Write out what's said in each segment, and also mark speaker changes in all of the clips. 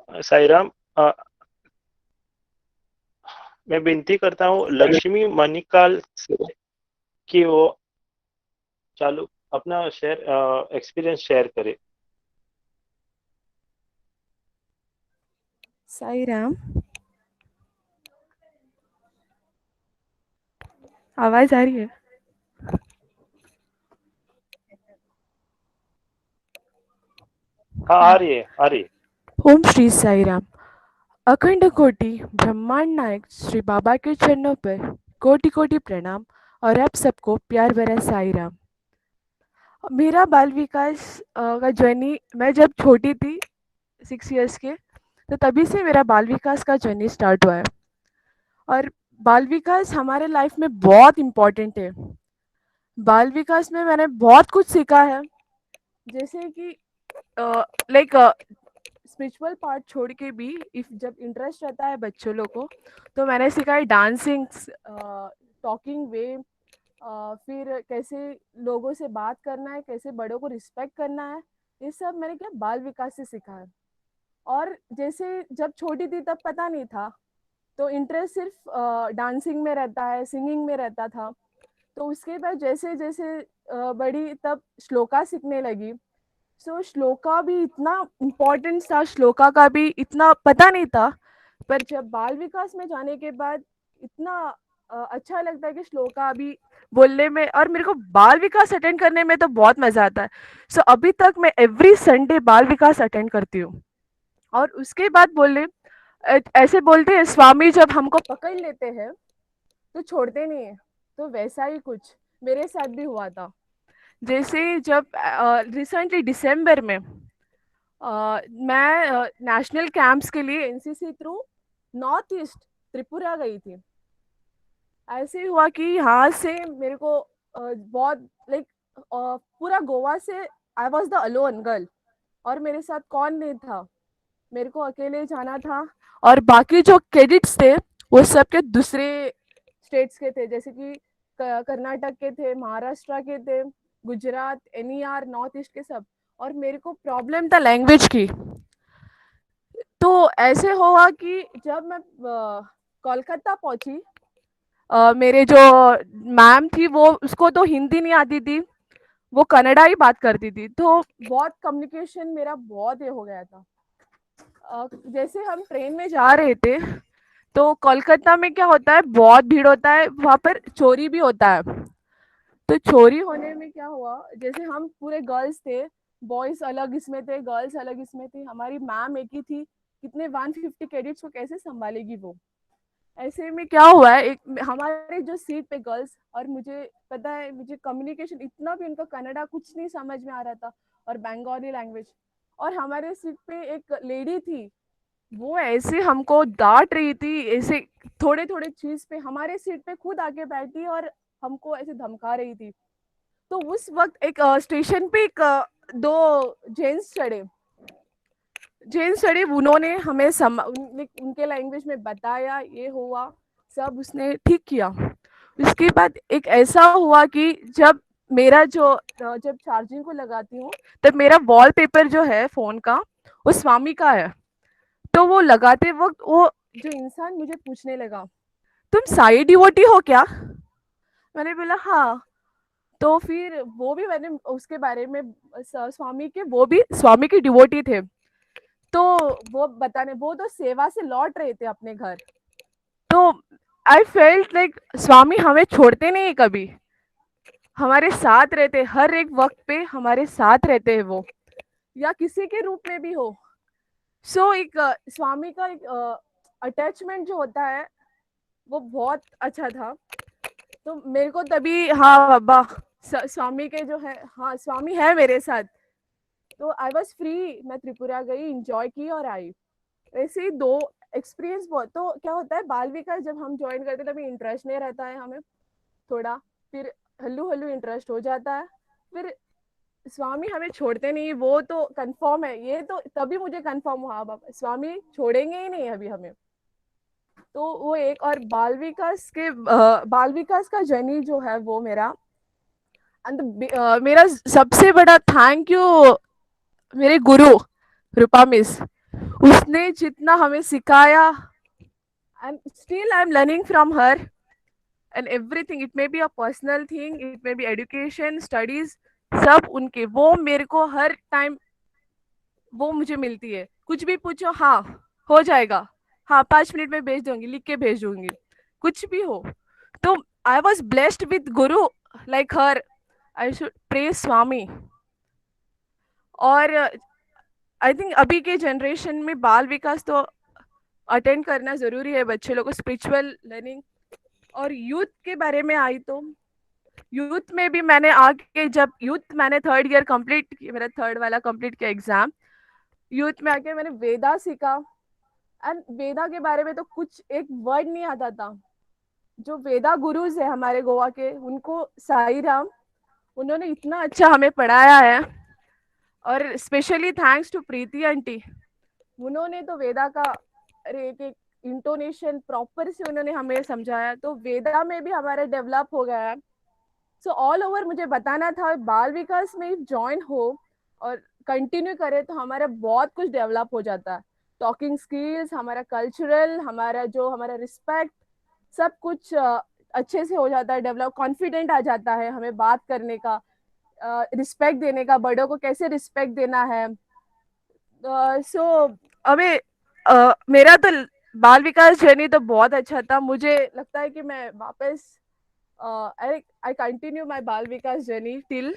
Speaker 1: साई राम। मैं विनती करता हूँ लक्ष्मी मणिकाल से कि वो चालू अपना एक्सपीरियंस शेयर करे।
Speaker 2: साई राम, आवाज आ रही है?
Speaker 1: हाँ, आ रही है, आ रही है।
Speaker 2: ओम श्री साई राम। अखंड कोटि ब्रह्मांड नायक श्री बाबा के चरणों पर कोटि कोटि प्रणाम और आप सबको प्यार भरा साई राम। मेरा बाल विकास का जर्नी, मैं जब छोटी थी 6 इयर्स के, तो तभी से मेरा बाल विकास का जर्नी स्टार्ट हुआ है। और बाल विकास हमारे लाइफ में बहुत इम्पोर्टेंट है। बाल विकास में मैंने बहुत कुछ सीखा है, जैसे कि लाइक स्पिरिचुअल पार्ट छोड़ के भी इफ जब इंटरेस्ट रहता है बच्चों लोग को, तो मैंने सीखा है डांसिंग, टॉकिंग वे, फिर कैसे लोगों से बात करना है, कैसे बड़ों को रिस्पेक्ट करना है। ये सब मैंने क्या बाल विकास से सीखा है। और जैसे जब छोटी थी तब पता नहीं था, तो इंटरेस्ट सिर्फ डांसिंग में रहता है, सिंगिंग में रहता था। तो उसके बाद जैसे जैसे बड़ी, तब श्लोका सीखने लगी। सो श्लोका भी इतना इम्पोर्टेंट था, श्लोका का भी इतना पता नहीं था। पर जब बाल विकास में जाने के बाद इतना अच्छा लगता है कि श्लोका अभी बोलने में, और मेरे को बाल विकास अटेंड करने में तो बहुत मजा आता है। सो अभी तक मैं एवरी संडे बाल विकास अटेंड करती हूँ। और उसके बाद बोले, ऐसे बोलते हैं स्वामी जब हमको पकड़ लेते हैं तो छोड़ते नहीं है। तो वैसा ही कुछ मेरे साथ भी हुआ था। जैसे जब रिसेंटली दिसंबर में मैं नेशनल कैंप्स के लिए NCC through north east Tripura गई थी। ऐसे हुआ कि यहाँ से मेरे को बहुत लाइक पूरा गोवा से I was the alone girl, और मेरे साथ कौन नहीं था। मेरे को अकेले जाना था। और बाकी जो कैडेट्स थे वो सब के दूसरे स्टेट्स के थे, जैसे कि कर्नाटक के थे, महाराष्ट्र के थे, गुजरात, एनईआर, नॉर्थ ईस्ट के सब। और मेरे को प्रॉब्लम था लैंग्वेज की। तो ऐसे हुआ कि जब मैं कोलकाता पहुंची, मेरे जो मैम थी वो, उसको तो हिंदी नहीं आती थी, वो कन्नड़ा ही बात करती थी। तो बहुत कम्युनिकेशन मेरा बहुत ये हो गया था। जैसे हम ट्रेन में जा रहे थे, तो कोलकाता में क्या होता है, बहुत भीड़ होता है, वहाँ पर चोरी भी होता है। तो चोरी होने में क्या हुआ, जैसे हम पूरे गर्ल्स थे, बॉयज अलग इसमें थे, गर्ल्स अलग इसमें थी, हमारी मैम एक ही थी, कितने 150 कैडेट्स को कैसे संभालेगी वो। ऐसे में क्या हुआ है, एक हमारे जो सीट पे गर्ल्स, और मुझे पता है मुझे कम्युनिकेशन इतना भी, उनका कन्नड़ा कुछ नहीं समझ में आ रहा था, और बंगाली लैंग्वेज। और हमारे सीट पे एक लेडी थी, वो ऐसे हमको डांट रही थी, ऐसे थोड़े थोड़े चीज पे हमारे सीट पे खुद आके बैठी और हमको ऐसे धमका रही थी। तो उस वक्त एक स्टेशन पे एक दो जेंट्स चढ़े, उन्होंने हमें उनके लैंग्वेज में बताया, ये हुआ, सब उसने ठीक किया। उसके बाद एक ऐसा हुआ कि जब मेरा जो जब चार्जिंग को लगाती हूँ, तब मेरा वॉलपेपर जो है फोन का, वो स्वामी का है। तो वो लगाते वक्त वो जो इंसान मुझे पूछने लगा, तुम साई डिवोटी हो क्या? मैंने बोला हाँ। तो फिर वो भी, मैंने उसके बारे में स्वामी के, वो भी स्वामी की डिवोटी थे। तो वो बताने, वो तो सेवा से लौट रहे थे अपने घर। तो आई फेल्ट लाइक स्वामी हमें छोड़ते नहीं कभी, हमारे साथ रहते, हर एक वक्त पे हमारे साथ रहते हैं वो, या किसी के रूप में भी हो। सो एक स्वामी का एक अटैचमेंट जो होता है, वो बहुत अच्छा था। तो मेरे को तभी, हाँ बाबा, स्वामी के जो है, हाँ स्वामी है मेरे साथ। तो आई वॉज फ्री, मैं त्रिपुरा गई, इंजॉय की और आई। ऐसे ही दो एक्सपीरियंस बहुत। तो क्या होता है, बाल विकास जब हम ज्वाइन करते हैं तभी इंटरेस्ट नहीं रहता है हमें थोड़ा, फिर हल्लू हल्लू इंटरेस्ट हो जाता है। फिर स्वामी हमें छोड़ते नहीं, वो तो कंफर्म है, ये तो तभी मुझे कंफर्म हुआ, बाबा स्वामी छोड़ेंगे ही नहीं अभी हमें। तो वो एक, और बाल विकास का जर्नी जो है वो मेरा, मेरा सबसे बड़ा थैंक यू मेरे गुरु रूपा मिस। उसने जितना हमें सिखाया, and still I'm learning from her. And everything, it may be a personal thing, it may be education, studies, सब उनके, वो मेरे को हर टाइम वो मुझे मिलती है। कुछ भी पूछो, हाँ हो जाएगा, हाँ 5 मिनट में भेज दूंगी, लिख के भेज दूंगी, कुछ भी हो। तो I was blessed with guru like her. I should pray Swami. और आई थिंक अभी के जनरेशन में बाल विकास तो अटेंड करना ज़रूरी है बच्चे लोग को, स्पिरिचुअल लर्निंग। और यूथ के बारे में आई तो यूथ में भी मैंने आके, जब यूथ मैंने 3rd ईयर कंप्लीट किया, मेरा 3rd वाला कंप्लीट किया एग्जाम, यूथ में आके मैंने वेदा सीखा। एंड वेदा के बारे में तो कुछ एक वर्ड नहीं आता था। जो वेदा गुरुज है हमारे गोवा के, उनको साई राम, उन्होंने इतना अच्छा हमें पढ़ाया है। और specially thanks to Preeti aunty, उन्होंने तो वेदा का एक एक इंटोनेशन प्रॉपर से उन्होंने हमें समझाया, तो वेदा में भी हमारा डेवलप हो गया है। सो ऑल ओवर मुझे बताना था, बाल विकास में ज्वाइन हो और कंटिन्यू करे तो हमारा बहुत कुछ डेवलप हो जाता है। टॉकिंग स्किल्स, हमारा कल्चरल, हमारा जो हमारा रिस्पेक्ट, सब कुछ अच्छे से हो जाता है डेवलप। कॉन्फिडेंट आ जाता है हमें बात करने का, रिस्पेक्ट देने का, बड़ों को कैसे रिस्पेक्ट देना है। सो अबे मेरा तो बाल विकास जर्नी तो बहुत अच्छा था। मुझे लगता है कि मैं वापस I continue my Bal Vikas journey till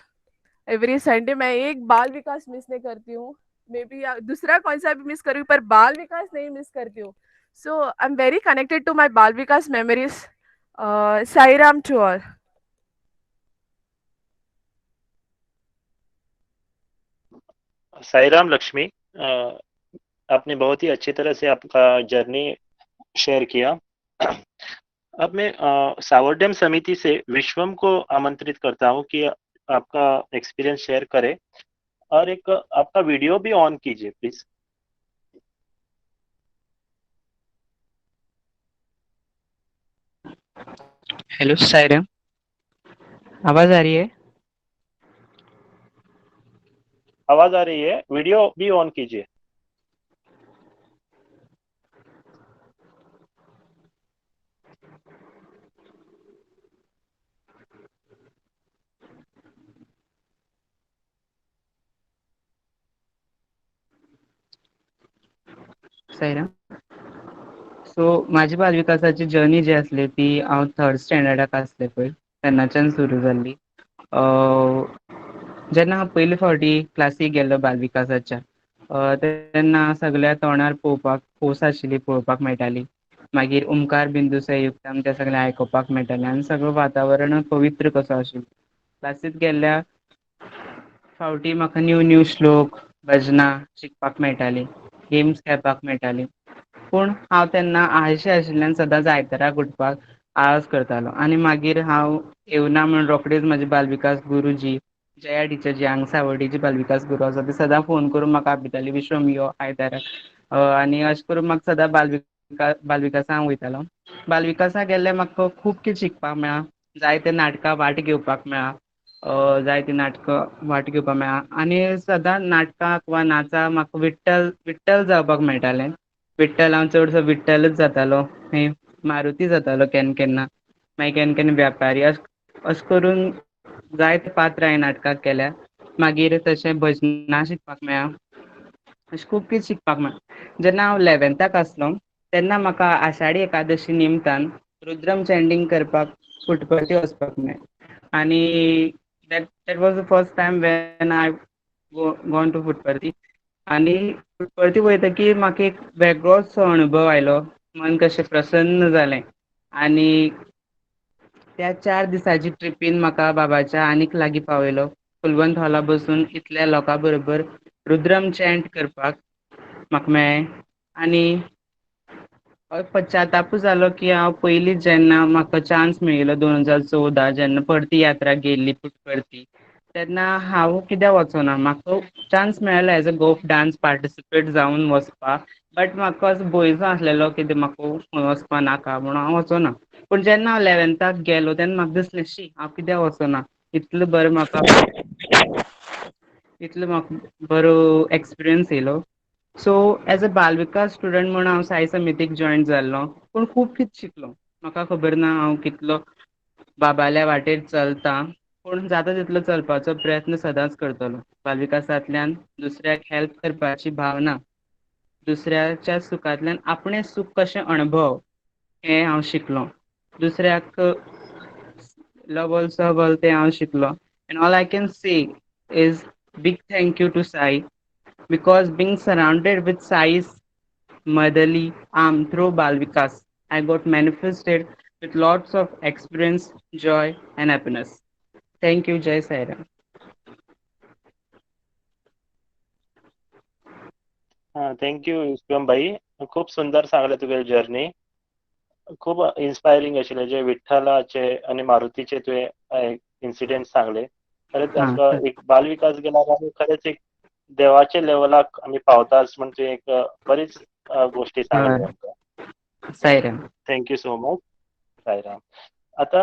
Speaker 2: every Sunday. मैं एक बाल विकास मिस नहीं करती हूँ। मे बी दूसरा कौन सा भी मिस करूँ, पर बाल विकास नहीं मिस करती हूँ। So I am very connected to my Bal Vikas memories. Sai Ram to all.
Speaker 1: Sairam Lakshmi, आपने बहुत ही अच्छी तरह से आपका जर्नी शेयर किया। अब मैं सावर समिति से विश्वम को आमंत्रित करता हूँ कि आपका एक्सपीरियंस शेयर करें, और एक आपका वीडियो भी ऑन कीजिए प्लीज।
Speaker 3: हेलो सायरम, आवाज आ रही है?
Speaker 1: आवाज आ रही है, वीडियो भी ऑन कीजिए।
Speaker 3: सायरम, सो माझी बालविकासाची जर्नी जी असली ती हांव 3rd स्टँडर्डाक आसलें पळय तेन्नाच्यान सुरू जाल्ली. जेन्ना हांव पयले फावटी क्लासीक गेल्लो बालविकासाच्या, तेन्ना सगल्या तोंडार पळोवपाक खोस आशिल्ली, पळोवपाक मेळटाली. मागीर ओंकार बिंदू संयुक्तम तें सगळें आयकुपाक मेळटालें आनी सगळो वातावरण पवित्र कसो आशिल्लो. क्लासीक गेल्ल्या फावटी म्हाका न्यू न्यू श्लोक, भजनां शिकपाक मेळटालीं, गेम्स खेळपाक मेळटालीं. पूण हांव तेन्ना आळशी आशिल्ल्यान सदांच आयताराक उठपाक आळस करतालो. आनी मागीर हांव येवना म्हूण रोखडीच म्हजी बालविकास गुरुजी जया टिचर, जी हांगा सावड्डेची बालविकास गुरू आसा, ती सदां फोन करून म्हाका आपयताली, विश्वम यो आयताराक. आनी अशें करून म्हाका सदां बालविकासाक हांव वयतालो. बालविकासाक गेल्ले म्हाका खूब कितें शिकपाक मेळ्ळां. जायते नाटकां वांटो घेवपाक मेळ्ळां. जायतीं नाटकां वांटो घेवपाक मेळ्ळां. आनी सदां नाटकाक वा नाचाक म्हाका विठ्ठल जावपाक मेळटालें. विठ्ठल, हांव चडसो विठ्ठलच जातालो, मागीर मारुती जातालो केन्ना केन्ना, मागीर केन्ना केन्ना व्यापारी. अशें करून जायते पात्र हांवें नाटकाक केल्या. मागीर तशें भजनां शिकपाक मेळ्ळां. अशें खूब कितें शिकपाक मेळ्ळां. जेन्ना हांव 11थाक आसलो तेन्ना म्हाका आषाढी एकादशी निमतान रुद्रम चॅन्टिंग करपाक फुटपर्ती वचपाक मेळ्ळें. आनी that was the first time when I gone to फुटपर्ती. आनी फुटपर्ती वयतकीर म्हाका एक वेगळोच अणभव आयलो. मन कशें प्रसन्न जालें. आनी त्या 4 दिसाची ट्रिपीन म्हाका बाबाच्या आनीक लागीं पावयलो. कुलवंत हॉला बसून इतल्या लोकां बरोबर रुद्रम चॅन्ट करपाक म्हाका मेळ्ळें. आनी पश्चातापूच जालो की हांव पयलीं जेन्ना म्हाका चान्स मेळिल्लो 2014 जेन्ना परती यात्रा गेल्ली फुटपर्ती, तेन्ना हांव कित्याक वचोना. म्हाका चान्स मेळ्ळो एज अ गोफ डान्स पार्टिसिपेट जावन वचपाक, बट म्हाका असो भंय जो आसलेलो की म्हाका खंय वचपा नाका म्हणून हांव वचोना. पूण जेन्ना हांव 11थाक गेलो तेन्ना म्हाका दिसलें शी हांव कित्याक वचोना. इतलो बरो म्हाका बरो एक्सपिरियन्स येयलो. सो एज अ बाल विकास स्टुडंट म्हणून हांव साई समितीक जॉयन जाल्लो, पूण खूब कितें शिकलो. म्हाका खबर ना हांव कितलो बाबाल्या वाटेर चलतां, पूण जाता तितलो चलपाचो प्रयत्न सदांच करतलो. बाल विकासांतल्यान दुसऱ्याक हेल्प करपाची भावना, दुसऱ्याच्या सुखांतल्यान आपणें सूख कशें अणभव हें हांव शिकलो. दुसऱ्याक लवल सहवल तें हांव शिकलो. And all I can say is big thank you to Sai, because being surrounded with Sai's motherly arm through Balvikas, I got manifested with lots of experience, joy, and happiness. Thank you, Jai Sairam.
Speaker 1: Thank you Vishwam भाई, खूप सुंदर सांगले तुगे journey. खूप inspiring आशिल्ले जे विठ्ठलाचे आणि मारुतीचे तुवें incident सांगले. खरेंच
Speaker 3: हाँ
Speaker 1: आमकां
Speaker 3: सर.
Speaker 1: एक बाल विकास गेल्यार आमी खरेंच एक देवाच्या लेवलाक आमी पावताच म्हणजे एक बरीच गोष्टी सांगले
Speaker 3: हय,
Speaker 1: आमकां.
Speaker 3: Sairam.
Speaker 1: Thank you so much Sairam. आता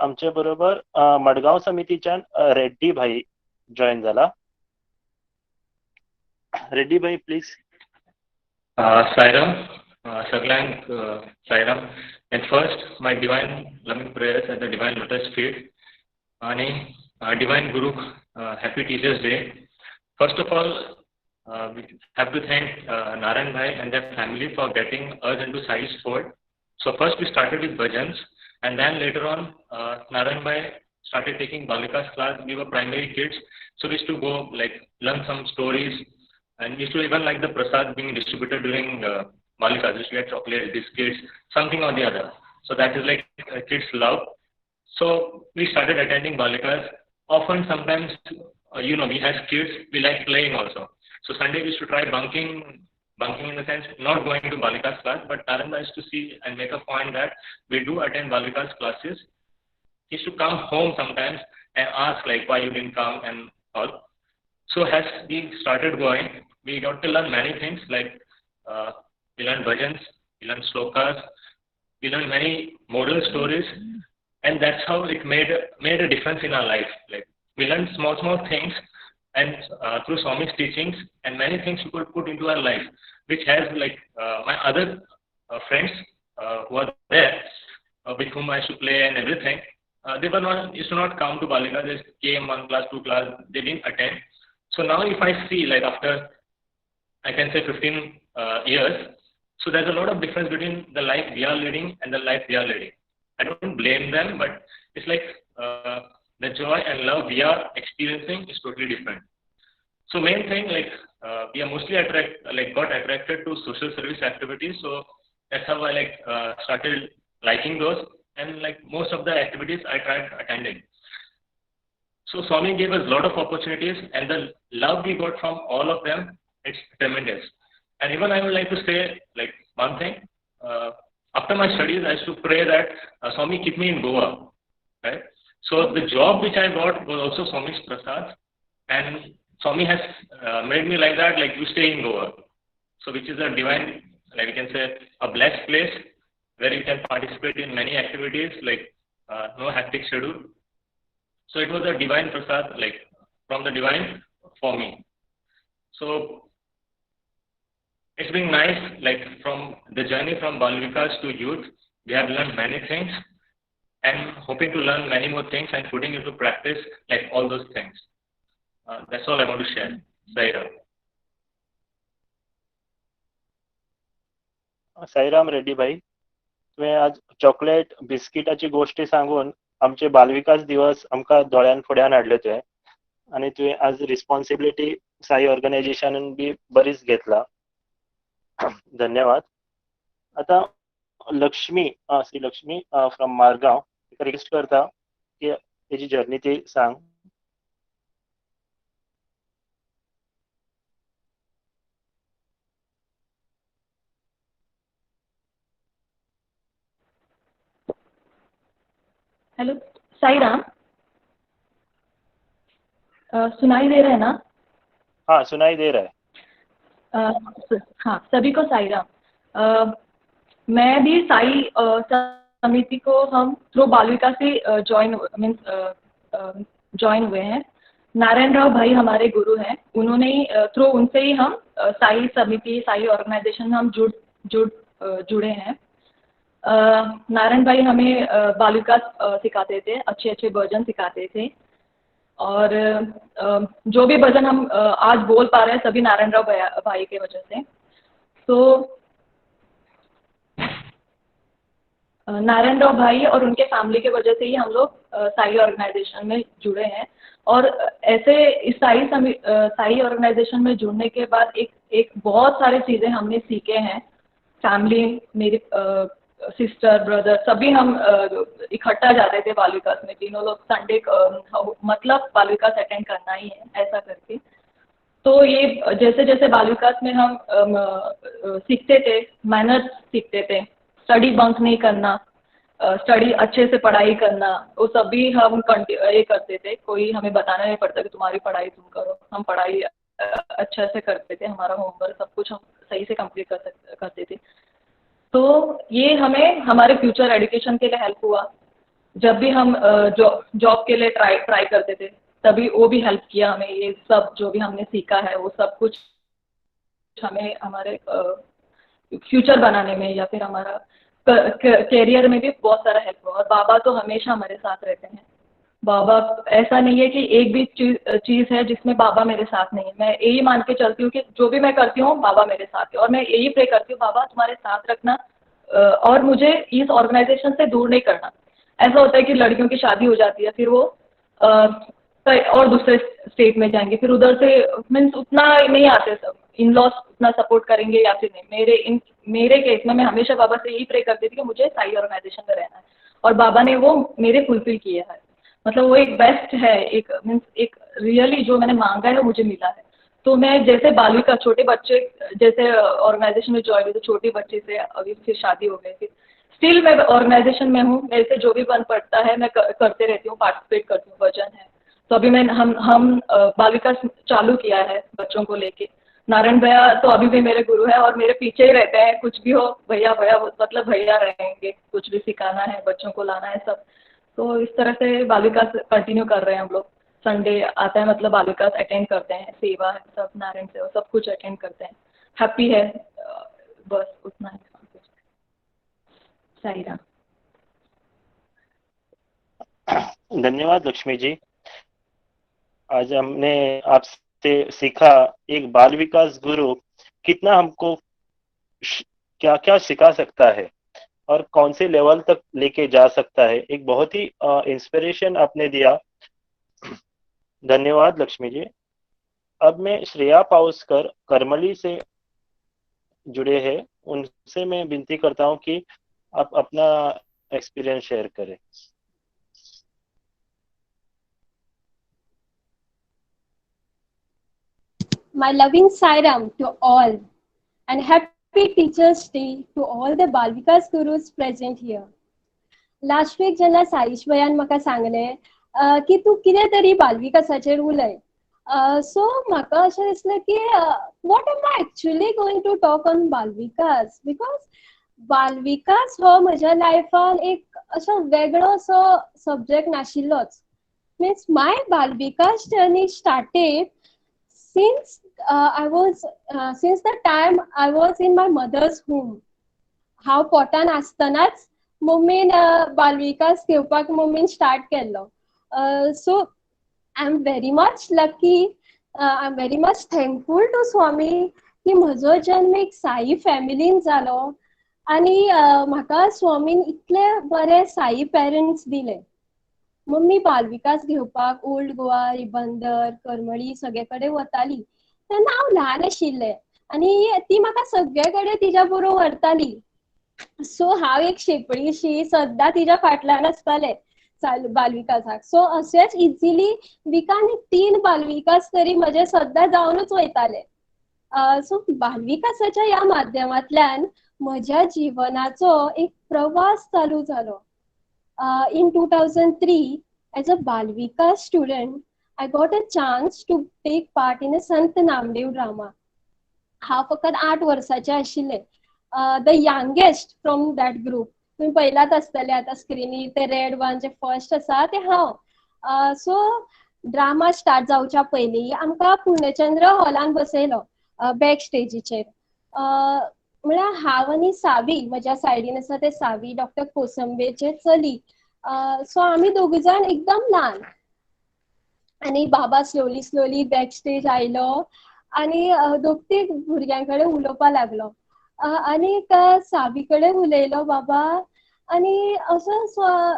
Speaker 1: आमचे बरोबर मडगांव समितीच्यान रेड्डी भाई जॉईन झाला. रेड्डी भाई please.
Speaker 4: Sairam, Saglank, Sairam. And first, my divine loving prayers at the divine lotus feet. Ani, divine Guru, happy Teachers Day. First of all, we have to thank Narayan Bhai and their family for getting us into Sai's fold. So first we started with bhajans, and then later on, Narayan Bhai started taking Balikas class. We were primary kids, so we used to go like learn some stories. And we used to even like the prasad being distributed during Malikas, used to get chocolate, biscuits, something or the other. So that is like kids' love. So we started attending Balikas. Often, sometimes, we as kids, we like playing also. So Sunday we used to try bunking in the sense not going to Balikas class, but Naranda used to see and make a point that we do attend Balikas classes. He used to come home sometimes and ask like why you didn't come and all. So as we started going, we got to learn many things like we learned bhajans, we learned slokas, we learned many moral stories, and that's how it made a difference in our life. Like we learned small things, and through Swami's teachings, and many things we could put into our life, which has like my other friends who are there with whom I used to play and everything. They used to not come to Balika. They came 1 class, 2 class. They didn't attend. So now if I see like after, I can say 15 years, so there's a lot of difference between the life we are leading and the life they are leading. I don't blame them, but it's like the joy and love we are experiencing is totally different. So main thing, like we are mostly got attracted to social service activities. So that's how I started liking those, and like most of the activities I tried attending. So Swami gave us a lot of opportunities, and the love we got from all of them, it's tremendous. And even I would like to say like one thing. After my studies, I used to pray that Swami keep me in Goa, right? So the job which I got was also Swami's prasad, and Swami has made me like that, like you stay in Goa. So which is a divine, like we can say, a blessed place where you can participate in many activities, like no hectic schedule. So it was a divine prasad, like from the divine for me. So it's been nice, like from the journey from Bal Vikas to youth, we have learned many things, and hoping to learn many more things and putting into practice like all those things. That's all I want to share. Saira.
Speaker 1: Sairam Reddy भाई, तुवें आज chocolate बिस्किटाची गोष्टी सांगून आमचे बालविकास दिवस आमकां दोळ्यान फुड्यान हाडले तुवें, आनी तुवें आज रिस्पॉन्सिबिलिटी साई ऑर्गनायझेशनान बी बरीच घेतला. धन्यवाद. आता लक्ष्मी, श्री लक्ष्मी फ्रॉम मारगांव, रिक्वेस्ट करता की तेजी जर्नी ती सांग.
Speaker 5: हेलो साई राम, सुनाई दे रहा है ना?
Speaker 1: हाँ, सुनाई दे रहा है.
Speaker 5: हाँ, सभी को साई राम. मैं भी साई समिति को हम थ्रू बाल विकास से ज्वाइन हुए हैं. नारायण राव भाई हमारे गुरु हैं, उन्होंने ही थ्रू उनसे ही हम साई समिति, साई ऑर्गेनाइजेशन में हम जुड़े हैं। नारायण भाई हमें बाल विकास सिखाते थे, अच्छे अच्छे भजन सिखाते थे, और जो भी भजन हम आज बोल पा रहे हैं सभी नारायण राव भाई के वजह से। तो नारायण राव भाई और उनके फैमिली के वजह से ही हम लोग साई ऑर्गेनाइजेशन में जुड़े हैं। और ऐसे इस साई ऑर्गेनाइजेशन में जुड़ने के बाद एक बहुत सारे चीज़ें हमने सीखे हैं। फैमिली, मेरे सिस्टर ब्रदर सभी हम इकट्ठा जाते थे बाल विकास में, तीनों लोग संडे मतलब बाल विकास अटेंड करना ही है ऐसा करके। तो ये जैसे जैसे बाल विकास में हम सीखते थे, मैनर्स सीखते थे, स्टडी बंक नहीं करना, स्टडी अच्छे से पढ़ाई करना, वो सभी हम ये करते थे। कोई हमें बताना नहीं पड़ता कि तुम्हारी पढ़ाई तुम करो, हम पढ़ाई अच्छे से करते थे, हमारा होमवर्क सब कुछ हम सही से कंप्लीट करते थे। तो ये हमें हमारे फ्यूचर एजुकेशन के लिए हेल्प हुआ। जब भी हम जॉब के लिए ट्राई करते थे तभी वो भी हेल्प किया हमें। ये सब जो भी हमने सीखा है वो सब कुछ हमें हमारे फ्यूचर बनाने में या फिर हमारा करियर में भी बहुत सारा हेल्प हुआ। और बाबा तो हमेशा हमारे साथ रहते हैं। बाबा, ऐसा नहीं है कि एक भी चीज़ है जिसमें बाबा मेरे साथ नहीं है। मैं यही मान के चलती हूँ कि जो भी मैं करती हूँ बाबा मेरे साथ है, और मैं यही प्रे करती हूँ बाबा तुम्हारे साथ रखना और मुझे इस ऑर्गेनाइजेशन से दूर नहीं करना। ऐसा होता है कि लड़कियों की शादी हो जाती है, फिर वो और दूसरे स्टेट में जाएंगे, फिर उधर से मीन्स उतना नहीं आते, सब इन लॉस उतना सपोर्ट करेंगे या फिर नहीं। मेरे केस में मैं हमेशा बाबा से यही प्रे करती थी कि मुझे साई ऑर्गेनाइजेशन में रहना है, और बाबा ने वो मेरे फुलफिल किया है। मतलब वो एक बेस्ट है, एक मीन्स एक रियली जो मैंने मांगा है वो मुझे मिला है। तो मैं जैसे बालिका छोटे बच्चे जैसे ऑर्गेनाइजेशन में ज्वाइन हुई, तो छोटे बच्चे से अभी फिर शादी हो गई, फिर स्टिल मैं ऑर्गेनाइजेशन में हूँ। मेरे से जो भी बन पड़ता है मैं करते रहती हूँ, पार्टिसिपेट करती हूँ। वचन है तो अभी हम बालिका चालू किया है बच्चों को लेके। नारायण भैया तो अभी भी मेरे गुरु है और मेरे पीछे ही रहते हैं, कुछ भी हो भैया भैया मतलब भैया रहेंगे, कुछ भी सिखाना है बच्चों को लाना है सब। तो इस तरह से बाल विकास कंटिन्यू कर रहे हैं हम लोग। संडे आता है मतलब बाल विकास अटेंड करते हैं, सेवा है सब, नारायण सेवा सब कुछ अटेंड करते हैं। हैप्पी है, बस उतना ही। सही रहा।
Speaker 1: धन्यवाद लक्ष्मी जी। आज हमने आपसे सीखा एक बाल विकास गुरु कितना हमको क्या क्या सिखा सकता है और कौन से लेवल तक लेके जा सकता है। एक बहुत ही इंस्पिरेशन आपने दिया। धन्यवाद लक्ष्मी जी। अब मैं श्रेया पाउसकर करमली से जुड़े हैं, उनसे मैं विनती करता हूं कि आप अपना एक्सपीरियंस शेयर करें।
Speaker 6: My loving Sairam to all, and happy Teachers' Day to all the Balvikas Gurus present here. Last week जेन्ना साईश भयान म्हाका सांगलें की तूं कितें तरी बालविकासाचेर उलय, सो म्हाका अशें दिसलें की what am I actually going to talk on बालविकास, because बालविकास हो म्हज्या लायफान एक असो वेगळो असो सब्जेक्ट नाशिल्लोच. मीन्स माय बालविकास journey started since since the time I was in my mother's home. हांव पोटान आसतनाच मम्मीन बालविकास घेवपाक मम्मीन स्टार्ट केल्लो. So I am very much lucky, I am very much thankful to Swami की म्हजो जन्म एक साई फॅमिलीन जालो आनी म्हाका स्वामीन इतले बरे साई पेरंट्स दिले. मम्मी बालविकास घेवपाक ओल्ड गोवा, रिबंदर, करमळी सगळे कडेन वताली तेन्ना हांव ल्हान आशिल्लें आनी ती म्हाका सगळे कडेन तिच्या बरोबर व्हरताली. सो हांव एक शेपडीशी सद्दां तिच्या फाटल्यान आसतालें बालविकासाक. सो अशेंच इजिली विकान 3 बालविकास तरी म्हजे सद्दां जावनूच वयताले. सो बालविकासाच्या ह्या माध्यमांतल्यान म्हज्या जिवनाचो एक प्रवास चालू जालो. In 2003, as a Balvikas student, I got a chance to take part in a Sant Namdev drama. हांव फकत 8 वर्साचें आशिल्लें, the youngest from that group. तुमी पयलात आसतलें आतां स्क्रिनीर ते रेड वन जे फर्स्ट आसा ते हांव. सो ड्रामा स्टार्ट जावच्या पयलीं आमकां पूर्णचंद्र हॉलान बसयलो बॅक स्टेजीचेर. म्हळ्यार हांव आनी सावी, म्हज्या सायडीन आसा ते सावी, डॉक्टर कोसंबेचे चली. सो आमी दोग जाण एकदम ल्हान. आनी बाबा स्लोली बॅक स्टेज आयलो आनी दोगती भुरग्यां कडेन उलोवपा लागलो. आनीक सावी कडेन उलयलो बाबा आनी असो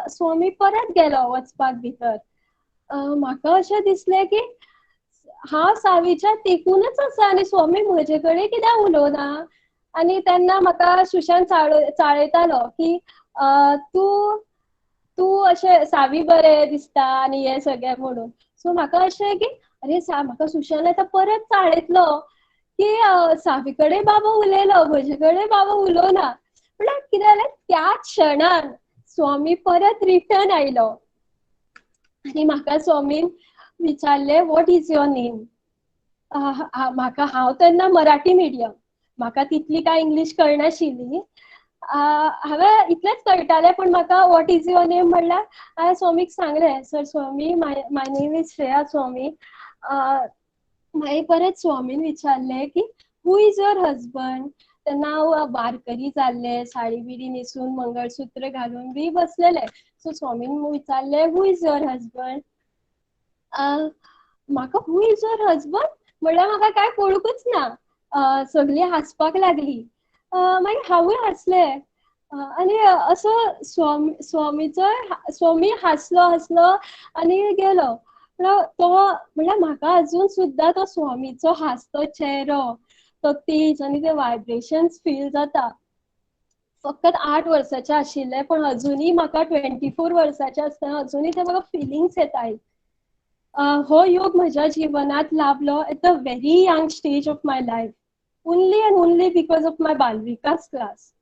Speaker 6: स्वामी परत गेलो वचपाक भितर. म्हाका अशें दिसलें की हांव सावीच्या तेकूनच आसा आनी स्वामी म्हजे कडेन कित्याक उलोवना. आनी तेन्ना म्हाका सुशांत चाळयतालो की तूं तूं अशें सावी बरें दिसता आनी हें सगळें म्हणून. सो म्हाका अशें की अरे म्हाका सुशांत आतां परत चाळयतलो की सावी कडेन बाबा उलयलो, म्हजे कडेन बाबा उलोवना. म्हळ्यार कितें जालें, त्याच क्षणान स्वामी परत रिटर्न आयलो आनी म्हाका स्वामीन विचारलें वॉट इज युअर नेम. म्हाका हांव तेन्ना मराठी मिडियम, म्हाका तितली कांय इंग्लीश कळनाशिल्ली. हांवें इतलेंच कळटालें पूण म्हाका वॉट इज युअर नेम म्हणल्यार हांवें स्वामीक सांगलें sir Swami my name is Shreya Swami. मागीर परत स्वामीन विचारलें की हू इज युअर हजबंड. तेन्ना हांव वारकरी जाल्लें, साडी बिडी न्हेसून मंगळसूत्र घालून बी बसलेलें. सो स्वामीन विचारलें हू इज युअर हजबंड. म्हाका हू इज युअर हजबंड म्हणल्यार म्हाका कांय कळूकच ना. सगळीं हांसपाक लागलीं. मागीर हांवूय हांसलें आनी असो स्वामी हांसलो आनी गेलो. तो म्हणल्यार म्हाका अजून सुद्दां तो स्वामीचो हांसतो चेहरो, तो तेज आनी ते वायब्रेशन्स फील जाता. फकत 8 वर्साचें आशिल्लें पण अजुनूय म्हाका 24 वर्साचें आसतना अजुनूय ते म्हाका फिलिंग्स येताय. हो योग म्हज्या जिवनात लाभलो at the very young stage of my life, only and only because of my Balvikas class.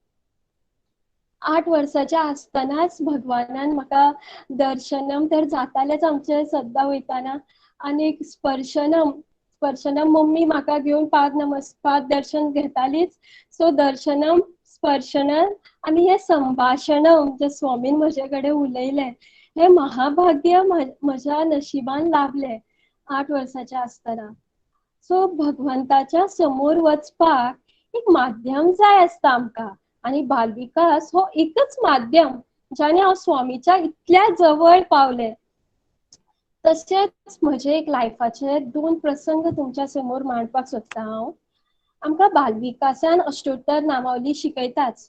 Speaker 6: 8 वर्साच्या आसतनाच भगवानान म्हाका दर्शनम तर जातालेंच आमचें सद्दां वयताना, आनी स्पर्शनम मम्मी म्हाका घेवन पाद दर्शन घेतालीच. सो दर्शनम, स्पर्शनम आनी हे संभाशणम जे स्वामीन म्हजे कडेन उलयलें हे महाभाग्य म्हज्या नशिबान लाभलें 8 वर्साचें आसतना. सो भगवंताच्या समोर वचपाक एक माध्यम जाय आसता आमकां, आनी बालविकास हो एकच माध्यम ज्याने हांव स्वामीच्या इतल्या जवळ पावलें. तशेंच म्हजे एक लायफाचे 2 प्रसंग तुमच्या समोर मांडपाक सोदतां हांव. आमकां बालविकासान अष्टोत्तर नामावली शिकयताच.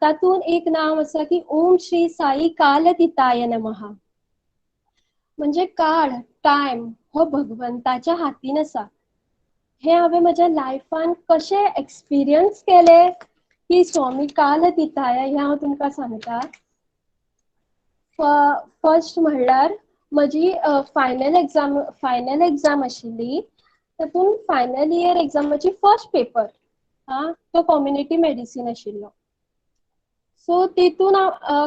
Speaker 6: तातूंत एक नाम आसा की ओम श्री साई कालतीताय नमः. म्हणजे काळ, टायम हो भगवंताच्या हातीन आसा. हे हांवें म्हज्या लायफान कशें एक्सपिरियन्स केलें की स्वामी कालतीताय हें हांव तुमकां सांगता. फर्स्ट म्हणल्यार म्हजी फायनल एग्जाम आशिल्ली. तातूंत फायनल इयर एग्जामाची फर्स्ट पेपर तो कम्युनिटी मेडिसीन आशिल्लो. सो तितून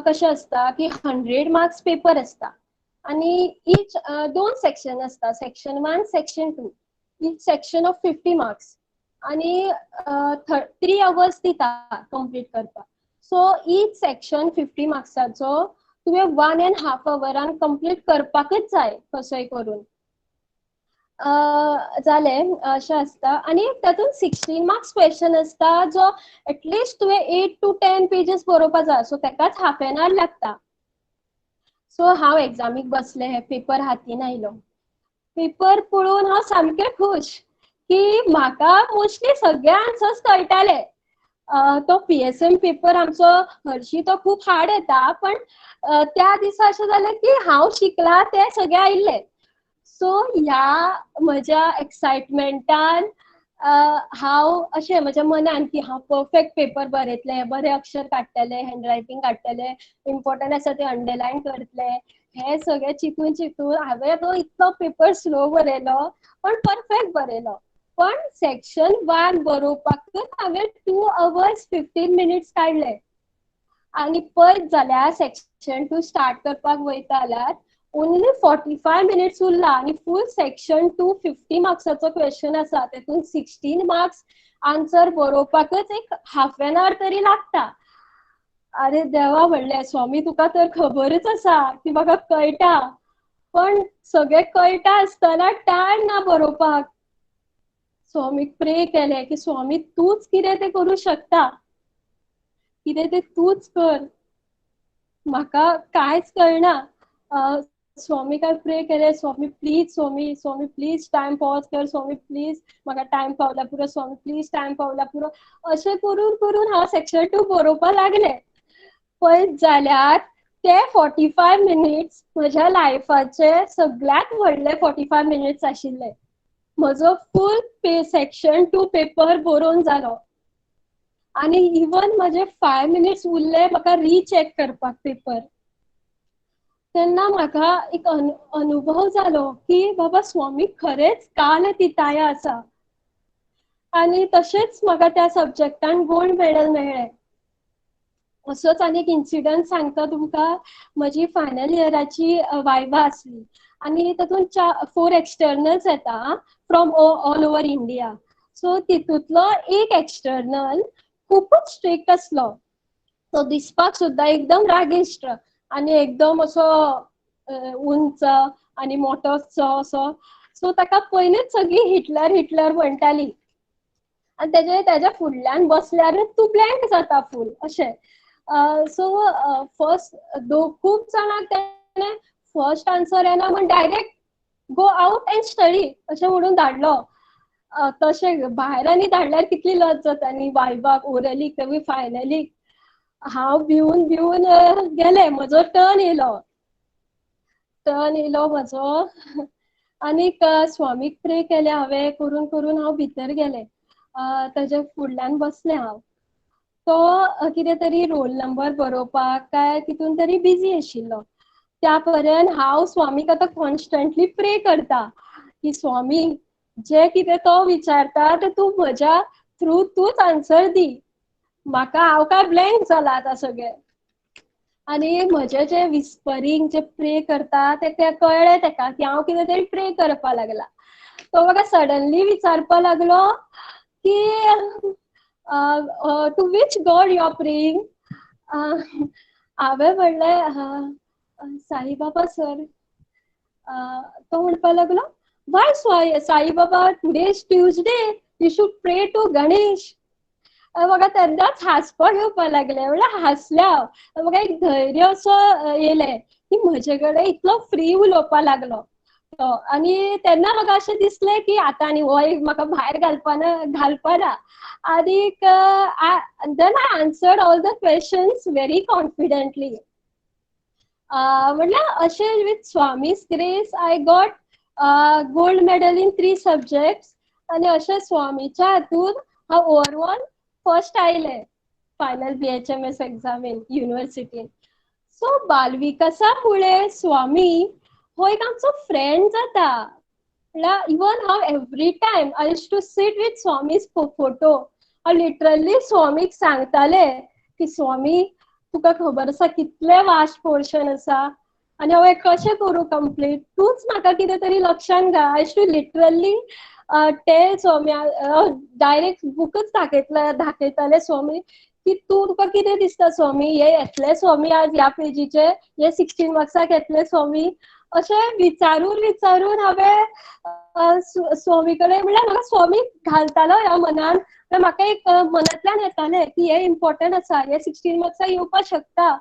Speaker 6: कशें आसता की 100 मार्क्स पेपर आसता आनी ईच 2 सेक्शन आसता, section 1 section 2. Each section of 50 marks आनी 3 अवर्स दिता कंप्लीट करपाक. सो ईच सेक्शन 50 मार्क्साचो तुवें 1.5 अवरान कंप्लीट करपाकच जाय कसोय करून. जालें अशें आसता. आनी तातूंत 16 मार्क्स क्वेश्चन आसता जो एटलिस्ट तुवें 8 to 10 पेजीस बरोवपा जाय. सो ताकाच हाफ एन आवर लागता. सो हांव एग्जामीक बसलें, पेपर हातीन आयलो. पेपर पळोवन हांव सामकें खूश की म्हाका मोस्टली सगळे आन्सर्स कळटाले. तो PSM पेपर आमचो हरशीं तो खूब हार्ड येता, पण त्या दिसा अशें जालें की हांव शिकलां तें सगळें आयिल्लें. सो ह्या म्हज्या एक्सायटमेंटान हांव अशें म्हज्या मनान की हांव परफेक्ट पेपर बरयतलें, बरें अक्षर काडटलें, हँडरायटींग काडटलें, इम्पॉर्टंट आसा तें अंडरलायन करतलें, हें सगळें चिंतून हांवें तो इतलो पेपर स्लो बरयलो पण परफेक्ट बरयलो. पण सेक्शन 1 बरोवपाकच हांवें 2 hours 15 minutes काडले. आनी पळयत जाल्यार सेक्शन 2 स्टार्ट करपाक वयता जाल्यार ओन्ली 45 minutes उरला आनी फूल सेक्शन 2 50 मार्क्साचो क्वेश्चन आसा. तातूंत 16 मार्क्स आन्सर बरोवपाकच एक हाफ एन आवर तरी लागता. अरे देवा म्हणलें स्वामी तुका तर खबरच आसा की म्हाका कळटा. पण सगळे कळटा आसतना टायम ना बरोवपाक. स्वामीक प्रे केले की स्वामी तूच कितें तें करूं शकता, कितें तें तूच कर, म्हाका कांयच कळना. स्वामीकाय प्रे केले, Swami please, Swami please time pause कर, स्वामी प्लीज म्हाका टायम पावला पुरो, स्वामी प्लीज टायम पावला पुरो, अशें करून करून हांव सेक्शन 2 बरोवपा लागले. पळयत जाल्यार ते 45 मिनिट्स म्हज्या लायफाचे सगळ्यात व्हडले 45 मिनिट्स आशिल्ले. म्हजो फूल सेक्शन 2 पेपर बरोवन जालो आनी इवन म्हजे 5 मिनिट्स उरले म्हाका रीचेक करपाक पेपर. तेन्ना म्हाका एक अनुभव जालो की बाबा स्वामी खरेंच काल दिताया आसा. आनी तशेंच म्हाका त्या सब्जेक्टान गोल्ड मेडल मेळ्ळें. असोच आनी एक इन्सिडंट सांगता तुमकां. म्हजी फायनल इयराची वायवा आसली आनी तातूंत 4 एक्सटर्नल्स येता फ्रॉम ऑल ओवर इंडिया. सो तितूंतलो एक एक्सटर्नल खूपच स्ट्रिक्ट आसलो. तो दिसपाक सुद्दां एकदम रागिश्ट आनी एकदम असो उंच आनी मोठोसो असो. सो ताका पयलींच सगळीं हिटलर हिटलर म्हणटालीं आनी तेज्या फुडल्यान बसल्यारूच तूं ब्लँक जाता फूल अशें. सो फर्स्ट खूब जाणांक तेणें फर्स्ट आन्सर येना म्हण direct go out and study अशें म्हणून धाडलो. तशें भायर आनी धाडल्यार कितली लज जाताली वायवाक, ओरलीक, तेवूय फायनलीक. हांव भिवून भिवून गेलें. म्हजो टर्न येयलो म्हजो आनीक स्वामीक प्रे केलें हांवें. करून करून हांव भितर गेलें. ताज्या फुडल्यान बसलें हांव. तो कितें तरी रोल नंबर बरोवपाक काय तितून तरी बिजी आशिल्लो. त्या पर्यंत हांव स्वामीक आतां कॉन्स्टंटली प्रे करता की स्वामी जे कितें तो विचारता तें तूं म्हज्या थ्रू तूच आन्सर दी. म्हाका हांव काय ब्लँक जाला आतां सगळें. आनी म्हजें जें विस्परींग जें प्रे करता तें कळ्ळें ताका की हांव कितें तरी प्रे करपा लागला. तो म्हाका सडनली विचारपा लागलो की to which god you are praying. हांवें म्हणलें साईबाबा सर. तो म्हणपा लागलो why Saibaba today is Tuesday you should pray to Ganesh. म्हाका तेन्नाच हांसपाक येवपा लागलें. म्हणल्यार हांसलें हांव. म्हाका एक धैर्य असो येयलें की म्हजे कडेन इतलो फ्री उलोवपा लागलो तो. आनी तेन्ना म्हाका अशें दिसलें की आतां आनी हो एक म्हाका भायर घालपाना. आनीक then I answered all the questions very confidently. म्हणल्यार अशें with Swami's grace I got gold medal in 3 subjects. आनी अशें स्वामीच्या हातून हांव ओवरऑल फर्स्ट आयलें फायनल BHMS एग्जामीन युनिवर्सिटीन. सो बालविकासा मुळे स्वामी हो एक आमचो फ्रेंड जाता. म्हणल्यार इवन हांव every time I used to sit with Swami's photo. हांव लिटरली स्वामीक सांगतालें की स्वामी तुका खबर आसा कितलें वास्ट पोर्शन आसा आनी हांव हें कशें करूं कंप्लीट. तूच म्हाका कितें तरी लक्षान घाल. I used to literally tell Swami. Direct बुकच दाखयतालें स्वामी की तुका कितें दिसता स्वामी हे येतले स्वामी आज ह्या पेजीचे हे 16 मार्क्साक येतले स्वामी. अशें विचारून हांवें स्वामी कडेन म्हणल्यार म्हाका स्वामी घालतालो ह्या मनान. म्हाका एक मनांतल्यान येतालें की हे इम्पॉर्टंट आसा, हे 16 मार्क्साक येवपाक शकता.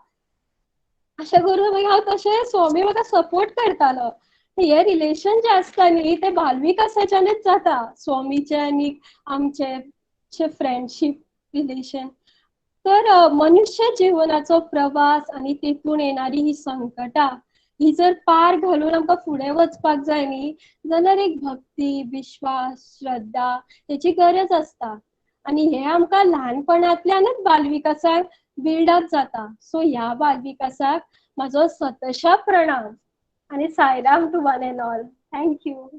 Speaker 6: अशें करून मागीर हांव तशें स्वामी म्हाका सपोर्ट करतालो. हे रिलेशन जें आसता न्ही तें बालविकासाच्यानूच जाता. स्वामीचें आनी आमचें फ्रेंडशीप रिलेशन. तर मनुष्य जिवनाचो प्रवास आनी तेतून येणारी ही संकटां ही जर पार घालून आमकां फुडें वचपाक जाय न्ही जाल्यार एक भक्ती, विश्वास, श्रद्धा हेची गरज आसता. आनी हे आमकां ल्हानपणांतल्यानूच बालविकासाक बिल्डअप जाता. सो ह्या बालविकासाक म्हाजो सतशा प्रणाम आनी Sairam to one and all. Thank you.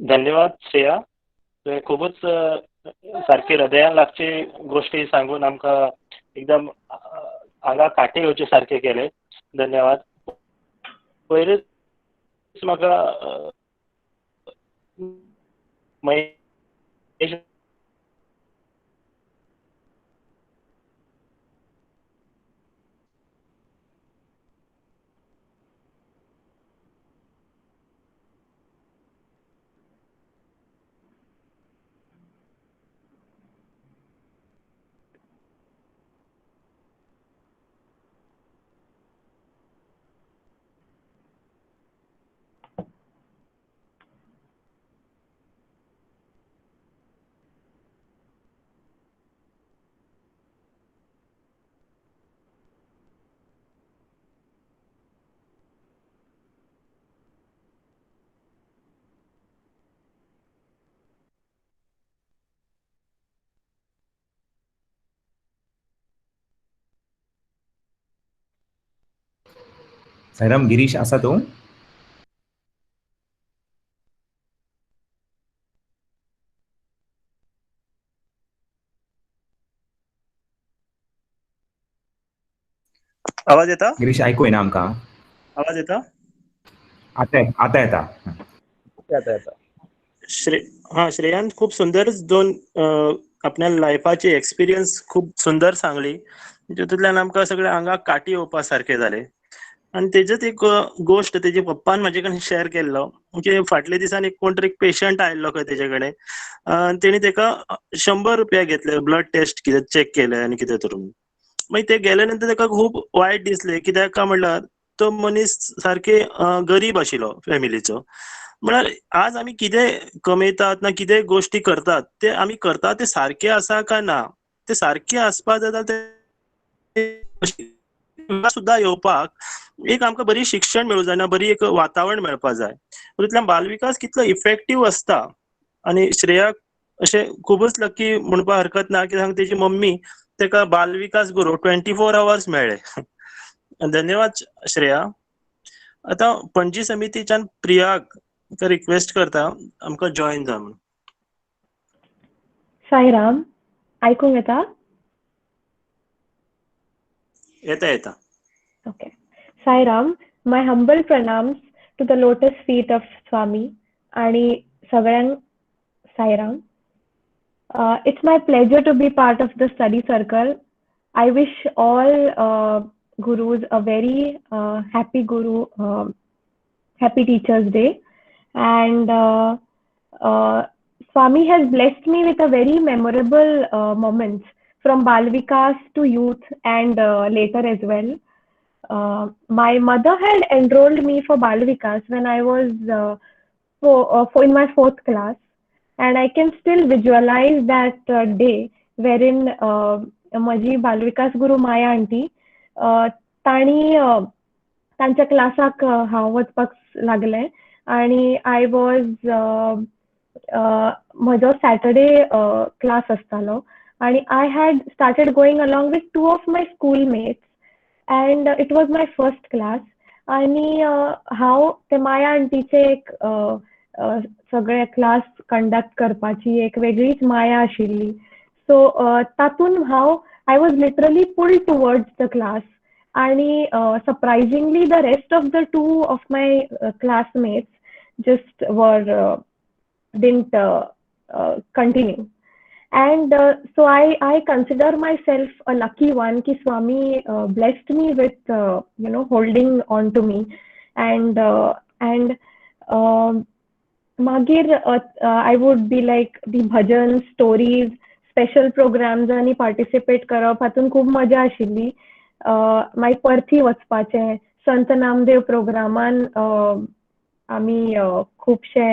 Speaker 1: धन्यवाद श्रेया. तुवें खूबच सारकी हृदयान लागची गोश्टी सांगून आमकां एकदम आंगाक काटे येवचे सारके केले. धन्यवाद. पयलींच म्हाका
Speaker 7: साईराम, गिरीश आसा तूं?
Speaker 1: आवाज येता?
Speaker 7: गिरीश ऐकू येना आमकां.
Speaker 1: आवाज येता?
Speaker 7: आता येता.
Speaker 1: श्रेयांत खूप सुंदर दोन आपल्या लायफाची एक्सपिरियन्स खूप सुंदर सांगली, जितूंतल्यान आमकां सगळ्या आंगाक काटी येवपा सारकें जालें. आनी तेजूच एक गोश्ट तेजे पप्पान म्हाजे कडेन शेअर केल्लो, म्हणजे फाटल्या दिसान एक कोण तरी पेशंट आयिल्लो खंय तेजे कडेन, तेणी तेका 100 रुपया घेतले ब्लड टेस्ट कितें चॅक केले आनी कितें करून. मागीर ते गेले नंतर तेका खूब वायट दिसलें, कित्याक काय म्हणल्यार तो मनीस सारके गरीब आशिल्लो फॅमिलीचो. म्हळ्यार आज आमी कितें कमयतात ना कितें गोश्टी करतात ते आमी करतात ते सारके आसा काय ना, ते सारके आसपा जाता ते सुद्दां येवपाक एक आमकां बरी शिक्षण मेळूं जाय ना, बरी एक वातावरण मेळपा जाय. तितूंतल्यान बालविकास कितलो इफेक्टीव आसता. आनी श्रेयाक अशें खूबच लकी म्हणपा हरकत ना, कित्याक तेजी मम्मी तेका बालविकास गुरू 24 hours मेळ्ळे. धन्यवाद श्रेया. आतां पणजी समितीच्यान प्रियाक रिक्वेस्ट करता आमकां जॉइन जा म्हणून.
Speaker 8: साईराम, ऐकूंक येता?
Speaker 1: येता.
Speaker 8: Okay. Sairam, my humble pranams to the lotus feet of Swami आणि सगळ्यांक Sairam. It's my pleasure to be part of the study circle. I wish all gurus a very happy Teachers Day. And Swami has blessed me with a very memorable moments from Balvikas to youth and later as well. My mother had enrolled me for Balvikas when I was in my 4th class, and I can still visualize that day wherein माझी बालविकास गुरु माया aunty ताणी तांच्या क्लासाक हांव वचपाक लागलें आणि I was म्हजो Saturday class आसतालो आणि I had started going along with 2 of my schoolmates and it was my first class आणि हांव ते माया आंटीचे एक सगळे क्लास कंडक्ट करपाची एक वेगळीच माया आशिल्ली. सो तातून हांव I was literally pulled towards the class आणि surprisingly the rest of the 2 of my classmates just were didn't continue. And so I consider myself a lucky one ki Swami blessed me with holding on to me and magir I would be like the bhajan stories special programs ani participate करप हातून खूब मजा आशिल्ली. मागीर परती वचपाचें संत नामदेव प्रोग्रामान आमी खुबशे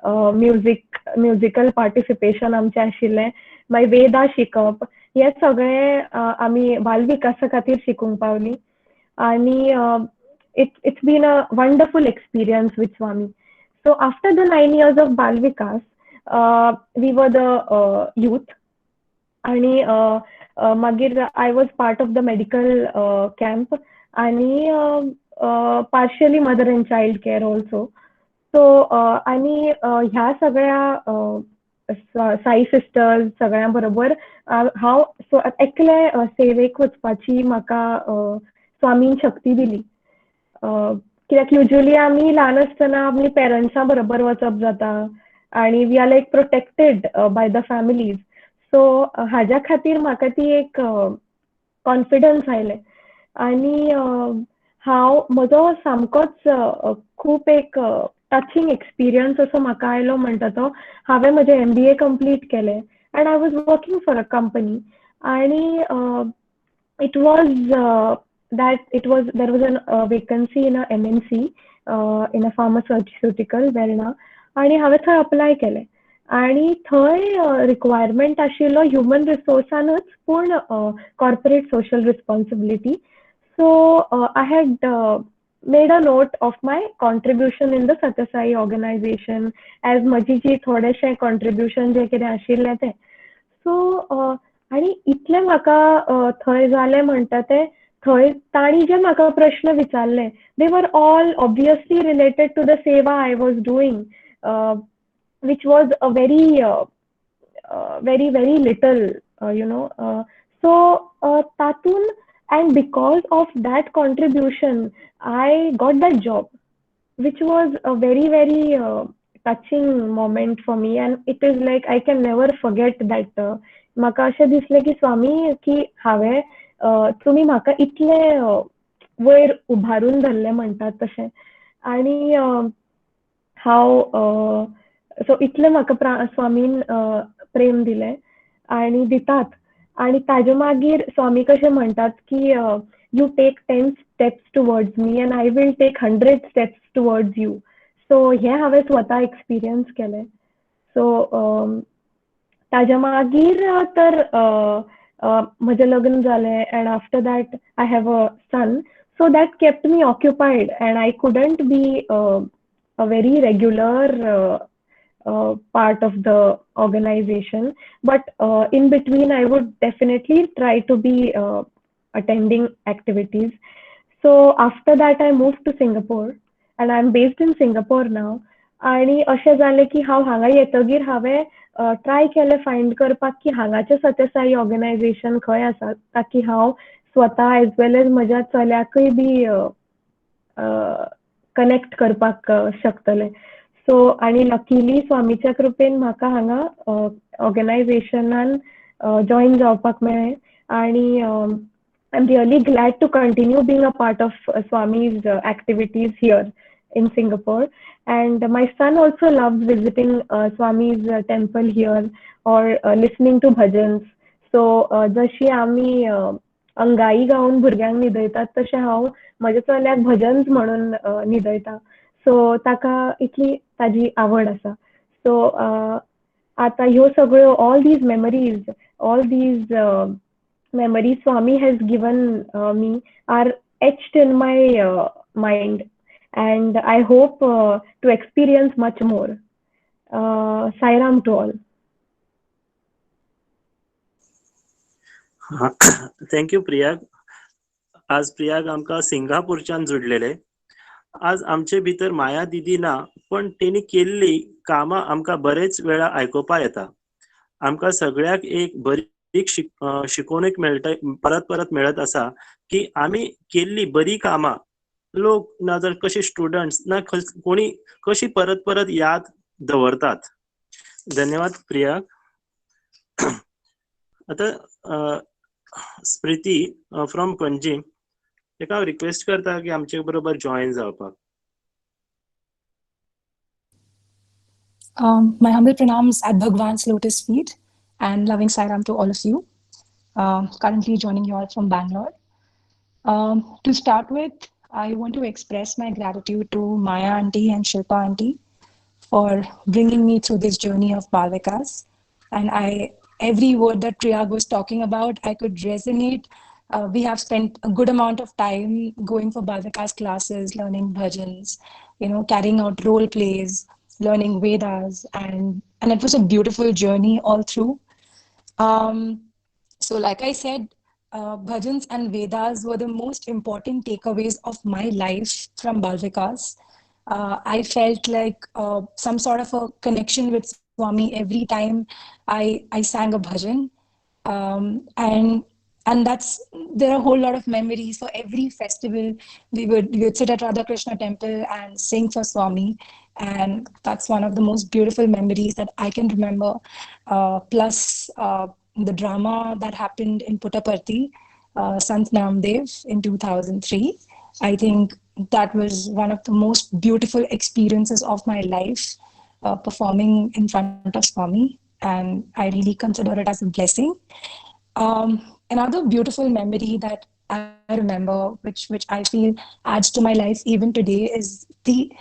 Speaker 8: म्युजिकल पार्टिसिपेशन आमचें आशिल्लें. मागीर वेदा शिकप हे सगळे आमी बालविकासा खातीर शिकूंक पावली आणि it's been a wonderful experience with Swami. So after the 9 years of Balvikas, we were the youth आणि मागीर I was part of the medical camp आणि partially mother and child care also. So आणि ह्या सगळ्या Sai sisters सगळ्या बरोबर हांव एकले सेवेक वचपाची म्हाका स्वामीन शक्ती दिली. कित्याक युजली आमी ल्हान आसतना आमी पेरंट्सां बरोबर वचप जाता आणि we are like protected by the families. So हाज्या खातीर म्हाका ती एक कॉन्फिडन्स आयले. आणि हांव म्हजो सामकोच खूब एक टचिंग एक्सपिरियन्स असो म्हाका आयलो म्हणटा तो, हांवें म्हजें MBA कंप्लीट केलें and I was working for a company. आणि it was there was a vacancy in a MNC in a pharmaceutical Verna, आणि हांवें थंय अप्लाय केलें. आणि थंय रिक्वायरमेंट आशिल्लो ह्युमन रिसोर्सानूच, पूण corporate social responsibility. So I had made a note of my contribution in the Satyasai organization as म्हजी जी थोडेशें कॉन्ट्रिब्युशन जें कितें आशिल्लें तें. सो आणि इतलें म्हाका थंय जालें म्हणटा तें, थंय तांणी जे म्हाका प्रश्न विचारले, they were all obviously related to the seva I was doing, which was a very little, so tatun, and because of that contribution I got that job, which was a very touching moment for me, and it is like I can never forget that. म्हाका अशें दिसलें की स्वामी, की हांवें तुमी म्हाका इतलें वयर उभारून धरलें म्हणटात तशें. आणि हांव सो इतलें म्हाका स्वामीन प्रेम दिलें आणि दितात. आणि ताजे मागीर स्वामी कशें म्हणटात की you take 10 steps towards me and I will take 100 steps towards you. So हें हांवें स्वता एक्सपिरियन्स केलें. सो ताज्या मागीर तर म्हजें लग्न जालें, and after that I have a son. So that kept me occupied and I couldn't be a very regular part of the organization, but in between I would definitely try to be attending activities. So after that I moved to Singapore and I'm based in Singapore now. आणि अशें जालें की हांव हांगा येतगीर हांवें try केलें find करपाक की हांगाचें सत्यसाई ऑर्गनायझेशन खंय आसा, ताकी हांव स्वता एज वेल एज म्हज्या चल्याकय बी कनेक्ट करपाक शकतलें. सो आणि लकीली स्वामीच्या कृपेन म्हाका हांगा ऑर्गनायझेशनान जॉइन जावपाक मेळ्ळें. आणि I am really glad to continue being a part of Swami's activities here in Singapore. And my son also loves visiting Swami's temple here or listening to bhajans. So जशी आमी अंगाई गावन भुरग्यांक न्हिदयतात तशें हांव म्हज्या चल्याक भजन्स म्हणून न्हिदयता. सो ताका इतली ताजी आवड आसा. सो आतां ह्यो सगळ्यो all these memories Swami has given me are etched in my mind, and I hope to experience much more. Sai Ram to all.
Speaker 1: Thank you प्रियाग. आज प्रियाग आमकां सिंगापूरच्यान जोडलेले. आज आमचे भितर माया दिदी ना, पण तेणी केल्ली कामां आमकां बरेच वेळा आयकुपा येता. आमकां सगळ्याक एक बरी शिकवणूक मेळटा, परत मेळत आसा की आमी केल्ली बरी कामां लोक ना जर कशे स्टुडंट्स ना कोणी कशी परत याद दवरतात. धन्यवाद प्रियाग. आता स्मृती फ्रॉम पणजी, ताका हांव रिक्वेस्ट करता की आमचे बरोबर जॉइन जावपाक.
Speaker 9: My humble pranams at Bhagwan's lotus feet and loving Sai Ram to all of you. Currently joining you all from Bangalore. To start with, I want to express my gratitude to Maya auntie and Shilpa auntie for bringing me through this journey of Bal Vikas. And every word that Priyag was talking about, I could resonate. We have spent a good amount of time going for Bal Vikas classes, learning bhajans, carrying out role plays, learning Vedas, and it was a beautiful journey all through. So like I said, bhajans and Vedas were the most important takeaways of my life from Bal Vikas. I felt like some sort of a connection with Swami every time I sang a bhajan. And and there are a whole lot of memories. For every festival, we would sit at Radha Krishna temple and sing for Swami, and that's one of the most beautiful memories that I can remember. Plus the drama that happened in Puttaparthi, Sant Namdev in 2003. I think that was one of the most beautiful experiences of my life, performing in front of Swami, and I really consider it as a blessing. Another beautiful memory that I remember, which I feel adds to my life even today, is the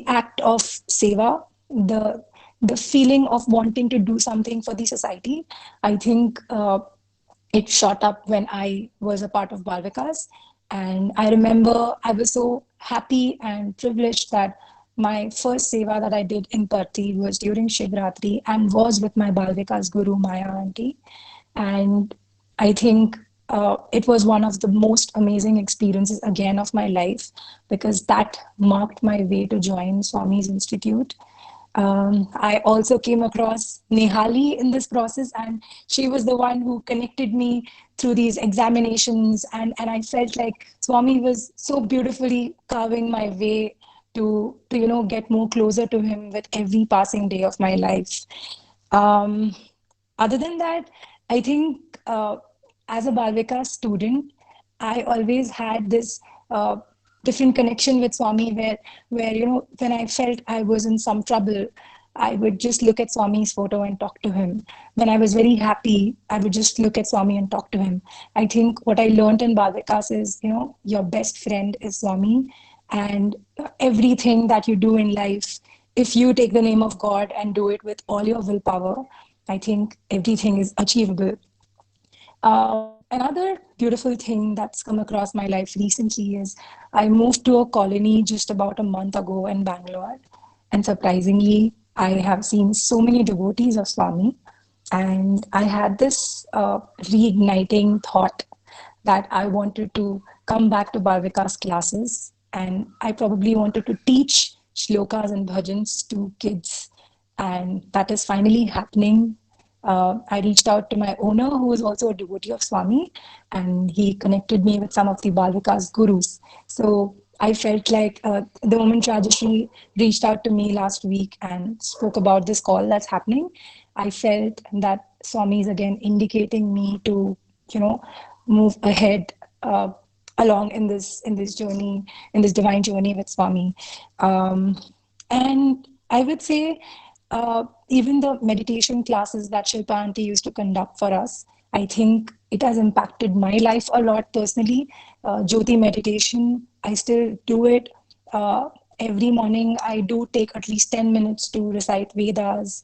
Speaker 9: act of seva, the feeling of wanting to do something for the society. I think it shot up when I was a part of Bal Vikas. And I remember I was so happy and privileged that my first seva that I did in Parthi was during Shivratri and was with my Bal Vikas guru, Maya auntie. And I think it was one of the most amazing experiences again of my life, because that marked my way to join Swami's Institute. I also came across Nehali in this process, and she was the one who connected me through these examinations. And I felt like Swami was so beautifully carving my way to get more closer to him with every passing day of my life. Um, Other than that, I think as a Balvika student, I always had this different connection with Swami, where when I felt I was in some trouble, I would just look at Swami's photo and talk to him. When I was very happy, I would just look at Swami and talk to him. I think what I learned in Balvikas is, your best friend is Swami, and everything that you do in life, if you take the name of God and do it with all your willpower, I think everything is achievable. Another beautiful thing that's come across my life recently is I moved to a colony just about a month ago in Bangalore. And surprisingly, I have seen so many devotees of Swami. And I had this reigniting thought that I wanted to come back to Balvika's classes. And I probably wanted to teach shlokas and bhajans to kids. And that is finally happening. I reached out to my owner, who is also a devotee of Swami, and he connected me with some of the Balvika's gurus. So I felt like the moment Rajashri reached out to me last week and spoke about this call that's happening, I felt that Swami is again indicating me to, move ahead along in this journey, in this divine journey with Swami. And I would say even the meditation classes that Shilpa Aunty used to conduct for us, I think it has impacted my life a lot personally. Jyoti meditation, I still do it. Every morning, I do take at least 10 minutes to recite Vedas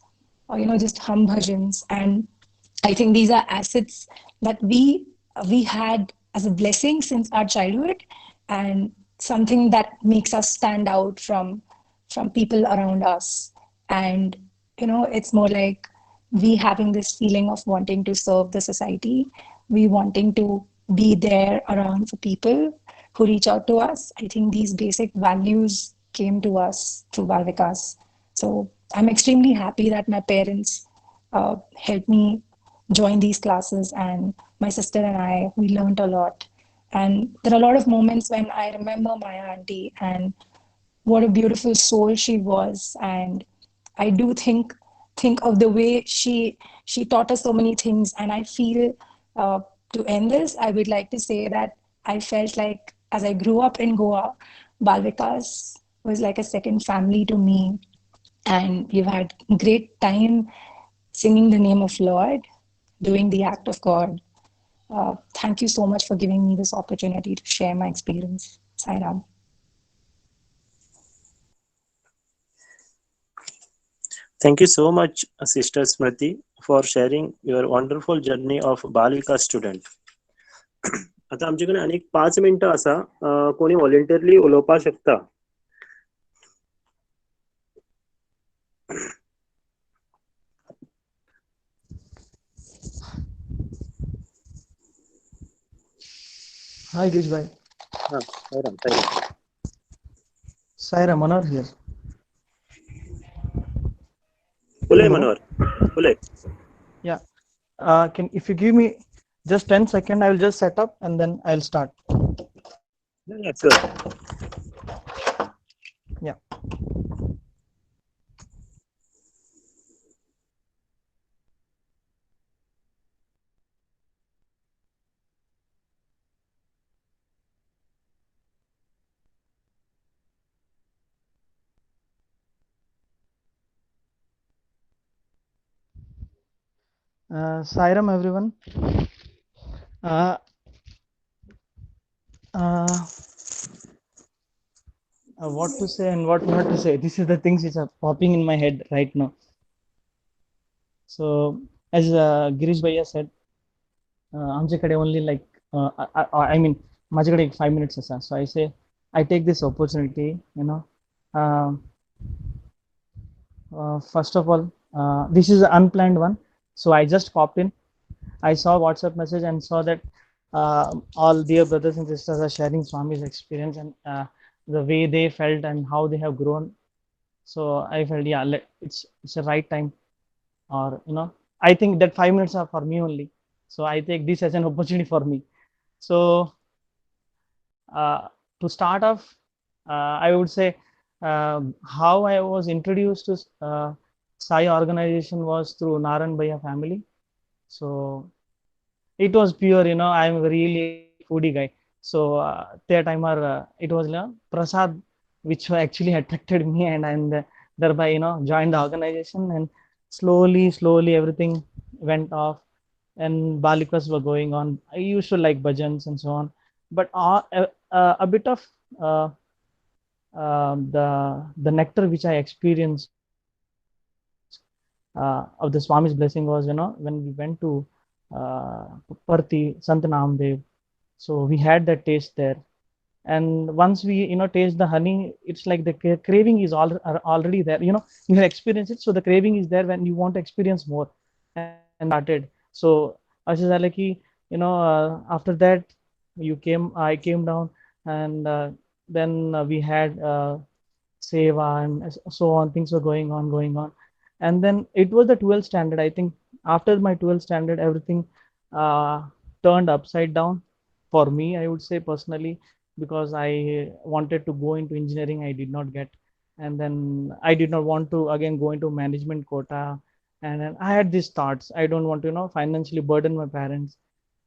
Speaker 9: or, just hum bhajans. And I think these are assets that we had as a blessing since our childhood, and something that makes us stand out from people around us. And it's more like we having this feeling of wanting to serve the society, we wanting to be there around for people who reach out to us. I think these basic values came to us through Balvikas. So I'm extremely happy that my parents helped me join these classes, and my sister and I, we learned a lot. And there are a lot of moments when I remember my auntie and what a beautiful soul she was. And I do think of the way she taught us so many things. And I feel to end this, I would like to say that I felt like as I grew up in Goa, Balvikas was like a second family to me. And we've had great time singing the name of Lord, doing the act of God. Thank you so much for giving me this opportunity to share my experience. Sai Ram.
Speaker 1: Thank you so much, Sister Smriti, for sharing your wonderful journey of Balvika student. आता आमच्याकडे अनेक 5 मिनिटं असा कोणी व्हॉलंटियरली उलोवपाक शकता.
Speaker 10: Hi, Girish bhai.
Speaker 1: Sairam.
Speaker 10: Saira Manor here.
Speaker 1: Pule Manor. Pule.
Speaker 10: Yeah. If you give me Just 10 seconds. I will just set up and then I'll start.
Speaker 7: Yeah, sure.
Speaker 10: Yeah. Sairam, everyone. Uh, uh, what to say and what not to say. This is the things which are popping in my head right now. So, as Girish Bhaiya said, आमच्याकडे only like I mean माझ्याकडे 5 minutes असा. So I say I take this opportunity, you know. Uh, First of all, this is an unplanned one. So I just popped in. I saw WhatsApp message and saw that all dear brothers and sisters are sharing Swami's experience and the way they felt and how they have grown. So I felt, yeah, it's a right time. Or, you know, I think that 5 minutes are for me only. So I take this as an opportunity for me. So to start off, I would say how I was introduced to Sai organization was through Naran Bhaiya family. So it was pure, you know, I'm really foodie guy. So that time it was, you know, Prasad, which actually attracted me, and thereby, you know, joined the organization, and slowly everything went off, and Balikas were going on. I used to like bhajans and so on, but a bit of uh, the nectar which I experienced of the Swami's blessing was, you know, when we went to Parthi, Sant Namdev. So we had that taste there. And once we, you know, taste the honey, it's like the craving is already there. You know, you have experienced it, so the craving is there when you want to experience more. And started. So Ashish Alaki, you know, after that I came down, and then we had seva and so on. Things were going on, and then it was the 12th standard. I think after my 12th standard, everything turned upside down for me, I would say personally, because I wanted to go into engineering. I did not get, and then I did not want to again go into management quota, and then I had these thoughts. I don't want to, you know, financially burden my parents,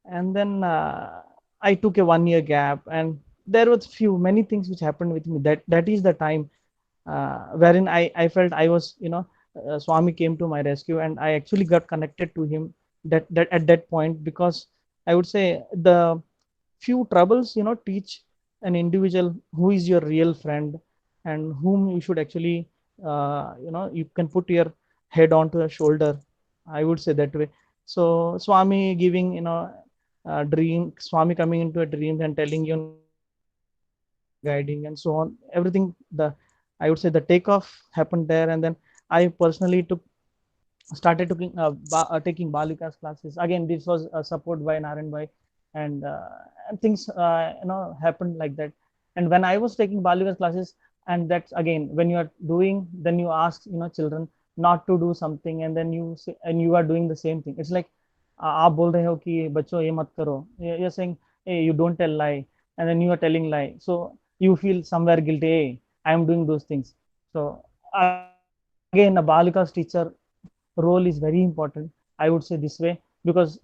Speaker 10: and then I took a 1 year gap, and there was many things which happened with me. That is the time wherein I felt I was, you know, Swami came to my rescue, and I actually got connected to him that at that point, because I would say the few troubles, you know, teach an individual who is your real friend and whom you should actually, you know, you can put your head onto a shoulder. I would say that way. So Swami giving, you know, dream, Swami coming into a dream and telling you, guiding and so on, everything. I would say the takeoff happened there, and then I personally started taking Balikas classes. Again, this was support by Naran Bhai, and things, you know, happened like that. And when I was taking Balikas classes, and that's again, when you are doing, then you ask, you know, children not to do something, and then you say, and you are doing the same thing. It's like आप बोल रहे हो कि बच्चों ये मत करो. You're saying, hey, you don't tell lie, and then you are telling lie. So you feel somewhere guilty. Hey, I am doing those things. So again, a Balikas teacher role is very important, I would say this way, because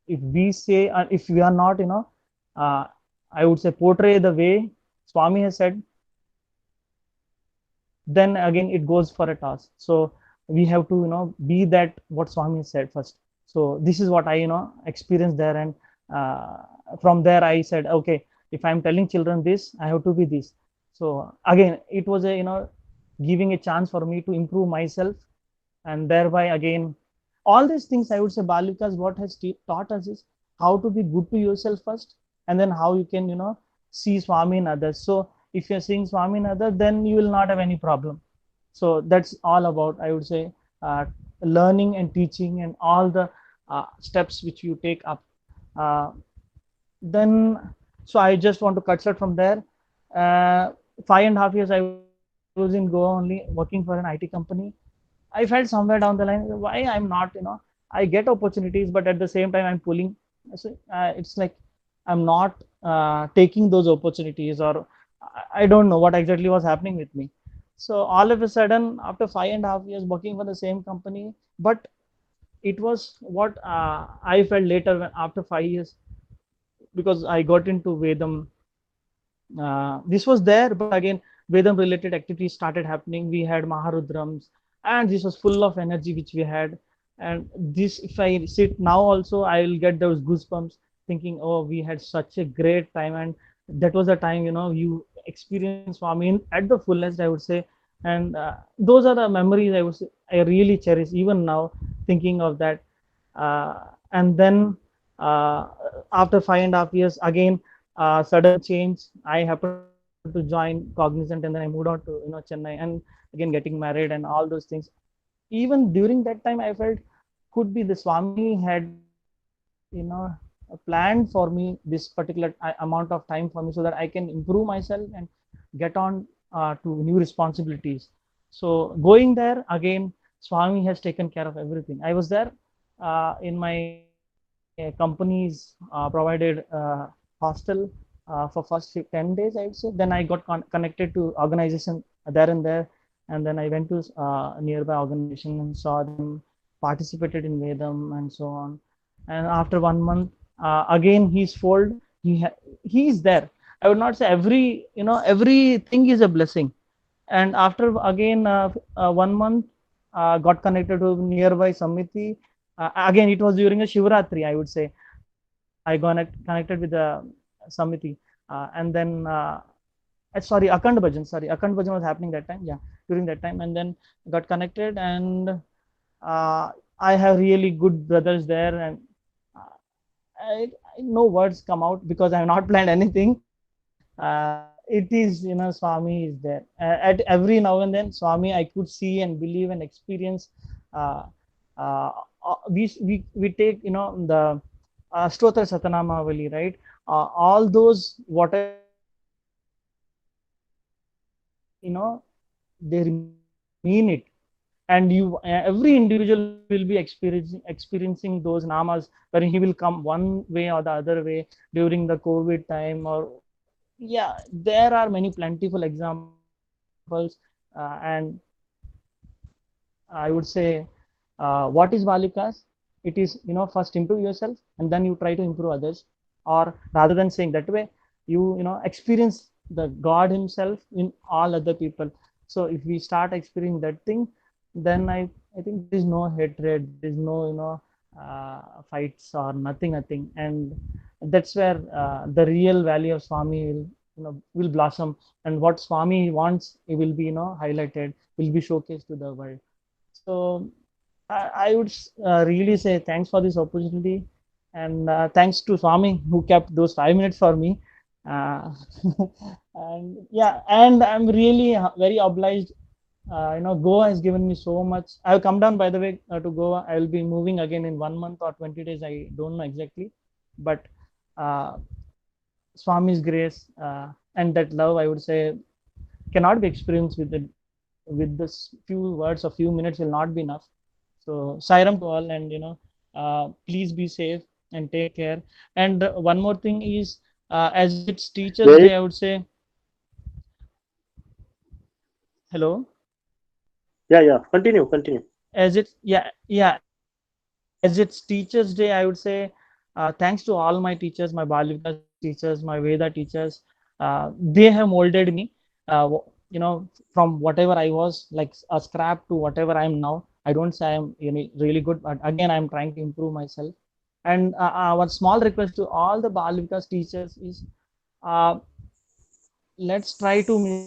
Speaker 10: if we say, if we are not, you know, I would say portray the way Swami has said, then again it goes for a toss. So we have to, you know, be that what Swami has said first. So this is what I, you know, experienced there, and from there I said, okay, if I'm telling children this, I have to be this. So again, it was a, you know, giving a chance for me to improve myself, and thereby again, all these things, I would say Balikas what has taught us is how to be good to yourself first, and then how you can, you know, see Swami in others. So if you're seeing Swami in others, then you will not have any problem. So that's all about, I would say, learning and teaching and all the steps which you take up. uh, then so I just want to cut short from there. 5.5 years I was in Goa only, working for an IT company. I felt somewhere down the line, why I'm not, you know, I get opportunities, but at the same time I'm pulling So it's like I'm not taking those opportunities, or I don't know what exactly was happening with me. So all of a sudden, after 5.5 years working for the same company, but it was what I felt later when, after 5 years, because I got into Vedam. This was there, but again, Vedam related activities started happening. We had Maharudrams, and this was full of energy which we had. And this, if I sit now also, I will get those goosebumps thinking, oh, we had such a great time. And that was the time, you experience Swami at the fullest, I would say. And those are the memories I would say I really cherish even now, thinking of that. And then uh, after 5.5 years, again, sudden change. I happened to join Cognizant, and then I moved on to Chennai, and again getting married and all those things. Even during that time, I felt could be the Swami had planned for me this particular amount of time for me, so that I can improve myself and get on to new responsibilities. So going there again, Swami has taken care of everything. I was there in my company's provided hostel for first 10 days, I would say. Then I got connected to organization there and there, and then I went to nearby organization and saw them, participated in Vedam and so on. And after 1 month, again he's fold. He is there. I would not say everything is a blessing. And after again 1 month, got connected to nearby Samiti. Again, it was during a Shivratri, I would say. I got connected with the Samiti, and then sorry, Akhand Bhajan. Sorry, Akhand Bhajan was happening that time. Yeah, during that time, and then got connected, and I have really good brothers there, and no words come out because I have not planned anything. It is, Swami is there at every now and then. Swami, I could see and believe and experience. Uh, we take the Stotra Satanamavali, right? All those whatever they mean it, and every individual will be experiencing those namas, where he will come one way or the other way during the COVID time, or yeah, there are many plentiful examples. And I would say, what is Balikas? It is, first improve yourself and then you try to improve others. Or rather than saying that way, you experience the God himself in all other people. So if we start experiencing that thing, then I think there is no hatred, there is no, fights or nothing. And that's where the real value of Swami will blossom. And what Swami wants, it will be, highlighted, will be showcased to the world. So I would really say thanks for this opportunity, and thanks to Swami who kept those 5 minutes for me. Uh, and yeah, and I'm really very obliged. Goa has given me so much. I've come down, by the way, to Goa. I will be moving again in 1 month or 20 days. I don't know exactly, but Swami's grace and that love, I would say, cannot be experienced with this few words or few minutes will not be enough. So Sairam to all, and please be safe and take care. And one more thing is, as it's Teachers Day, I would say. Hello.
Speaker 1: Yeah. Continue.
Speaker 10: As it's as it's Teachers Day, I would say, thanks to all my teachers, my Balika teachers, my Veda teachers. They have molded me. From whatever I was, like a scrap, to whatever I am now. I don't say I'm really good, but again, I'm trying to improve myself. And one small request to all the Balvikas teachers is, let's try to,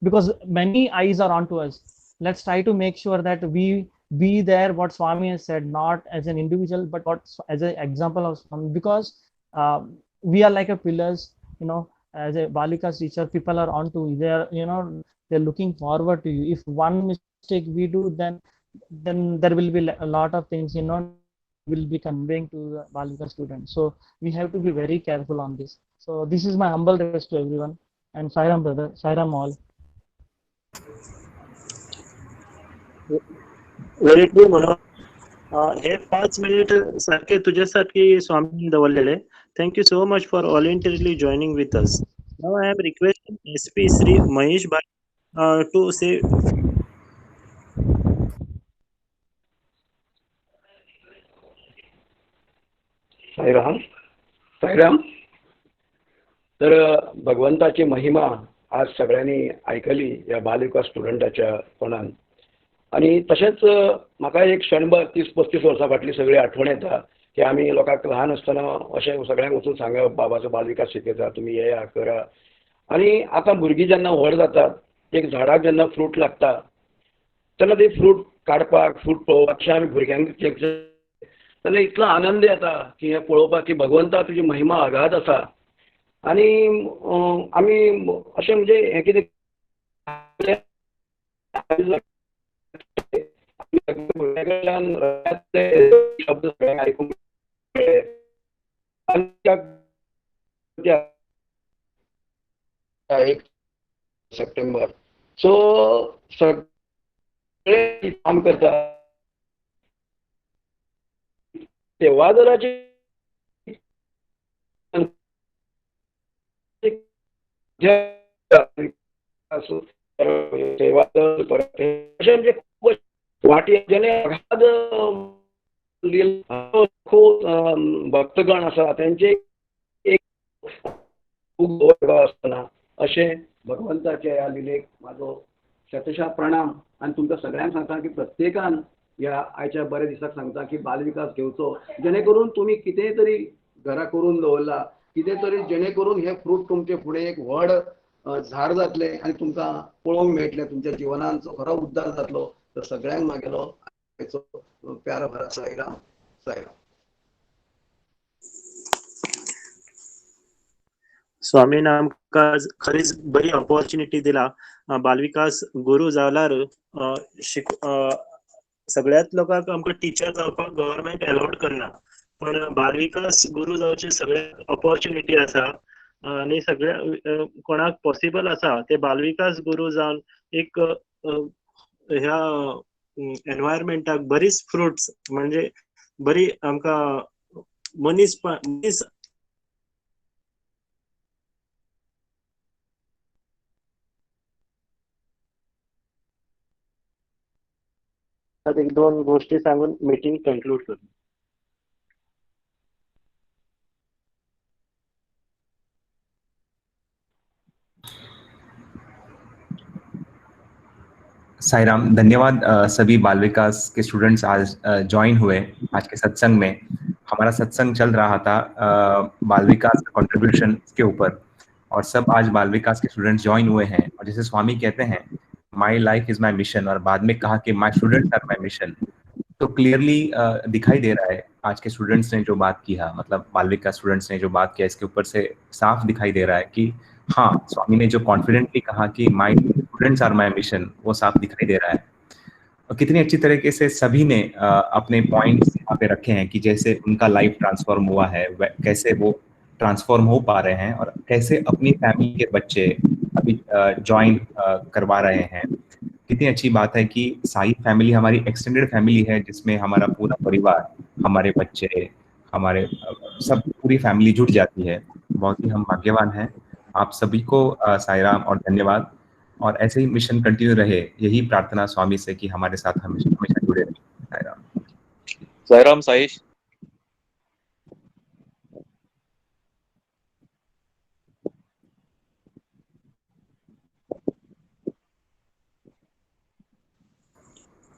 Speaker 10: because many eyes are onto us. Let's try to make sure that we be there, what Swami has said, not as an individual, but what as an example of Swami, because we are like a pillars, as a Balika's teacher, people are onto you. They're looking forward to you. If one mistake we do, then there will be a lot of things, will be conveying to the Balika students. So we have to be very careful on this. So this is my humble request to everyone. And Sairam brother, Sairam all.
Speaker 1: Very true, Manoj. Hey 5 minute सारखे तुझ्यासाठी स्वामींनी दवरलेले. Thank you so much for voluntarily joining with us. Now I am requesting SP Sri Mahesh Bhai to say.
Speaker 11: Sairam. Sairam. तर भगवंताची महिमा आज सगळ्यांनी ऐकली या बालविकास स्टुडंटाच्या तोंडान. आणि तशेंच म्हाका एक क्षणभर 30-35 वर्सां फाटली सगळी आठवण येता की आमी लोकांक ल्हान आसतना अशें सगळ्यांक वचून सांगप बाबाचो बालविकास शिकयता तुमी येया करा. आनी आतां भुरगीं जेन्ना व्हड जातात एक झाडाक जेन्ना फ्रूट लागता तेन्ना ते फ्रूट काडपाक फ्रूट पळोवपाक अशें आमी भुरग्यांक तेन्ना इतलो आनंद येता की हें पळोवपाक की भगवंता तुजी महिमा अगाध आसा. आनी आमी अशें म्हणजे हें कितें शब्द आयकूंक सप्टेंबर सो सगळे काम करता सेवादलाची सेवादल अशें म्हणजे वाटी जेणे अगाध भक्तगण आसा तेंचे एक आसतना अशें भगवंताच्या ह्या लिलेक म्हाजो शतशः प्रणाम. आनी तुमकां सगळ्यांक सांगता की प्रत्येकान ह्या आयच्या बऱ्या दिसाक सांगता की बालविकास घेवचो जेणे करून तुमी कितेंय तरी घरा करून दवरला कितें तरी जेणे करून हे फ्रूट तुमचे फुडें एक व्हड झाड जातले आनी तुमकां पळोवंक मेळटलें तुमच्या जिवनाचो खरो उद्धार जातलो. तर सगळ्यांक म्हागेलो प्यार भरा साईराम. साईराम.
Speaker 1: स्वामीन आमकां खरीच बरी ऑपॉर्च्युनिटी दिला. बालविकास गुरू जाल्यार सगळ्यात लोकांक आमकां टिचर जावपाक गव्हर्नमेंट अलाउड करना पण बालविकास गुरू जावचे सगळ्याक ऑपॉर्च्युनिटी आसा. आनी सगळ्या कोणाक पॉसिबल आसा ते बालविकास गुरू जावन एक ह्या एनवायरमेंटाक बरीच फ्रुट्स म्हणजे बरी आमकां मनीस एक 2 गोष्टी सांगून मीटिंग कन्क्लूड करतो.
Speaker 12: साईराम. धन्यवाद सभी बाल विकास के स्टूडेंट्स आज ज्वाइन हुए आज के सत्संग में. हमारा सत्संग चल रहा था बाल विकास कंट्रीब्यूशन के ऊपर और सब आज बाल विकास के स्टूडेंट्स ज्वाइन हुए हैं. और जैसे स्वामी कहते हैं my life is my mission और बाद में कहा कि my students are my mission. तो क्लियरली दिखाई दे रहा है आज के स्टूडेंट्स ने जो बात किया मतलब बाल विकास स्टूडेंट्स ने जो बात किया इसके ऊपर से साफ दिखाई दे रहा है कि हाँ स्वामी ने जो कॉन्फिडेंटली कहा कि my students are my mission वो साफ दिखाई दे रहा है. और कितनी अच्छी तरीके से सभी ने अपने पॉइंट्स यहाँ पे रखे हैं कि जैसे उनका लाइफ ट्रांसफॉर्म हुआ है कैसे वो ट्रांसफॉर्म हो पा रहे हैं और कैसे अपनी फैमिली के बच्चे अभी ज्वाइन करवा रहे हैं. कितनी अच्छी बात है कि साई फैमिली हमारी एक्सटेंडेड फैमिली है जिसमें हमारा पूरा परिवार हमारे बच्चे हमारे सब पूरी फैमिली जुट जाती है. बहुत ही हम भाग्यवान हैं. आप सभी को साईराम और धन्यवाद और ऐसे ही मिशन कंटिन्यू रहे यही प्रार्थना स्वामी से कि हमारे साथ हमेशा जुड़े रहे. साईराम.
Speaker 13: साईराम. साईश.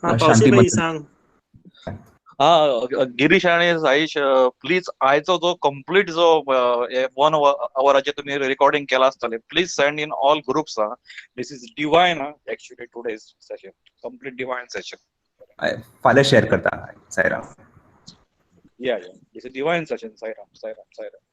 Speaker 1: शांती सांग.
Speaker 13: गिरीश आणि साईश प्लीज आयचो जो कंप्लीट जो 1 आवराचे तुम्ही रिकॉर्डिंग केला आसतले please send in all groups. This is divine actually today's session complete divine session.
Speaker 12: फाल्या शेअर करता. साईराम.
Speaker 13: या this is divine session. Sairam. Sairam. Sairam.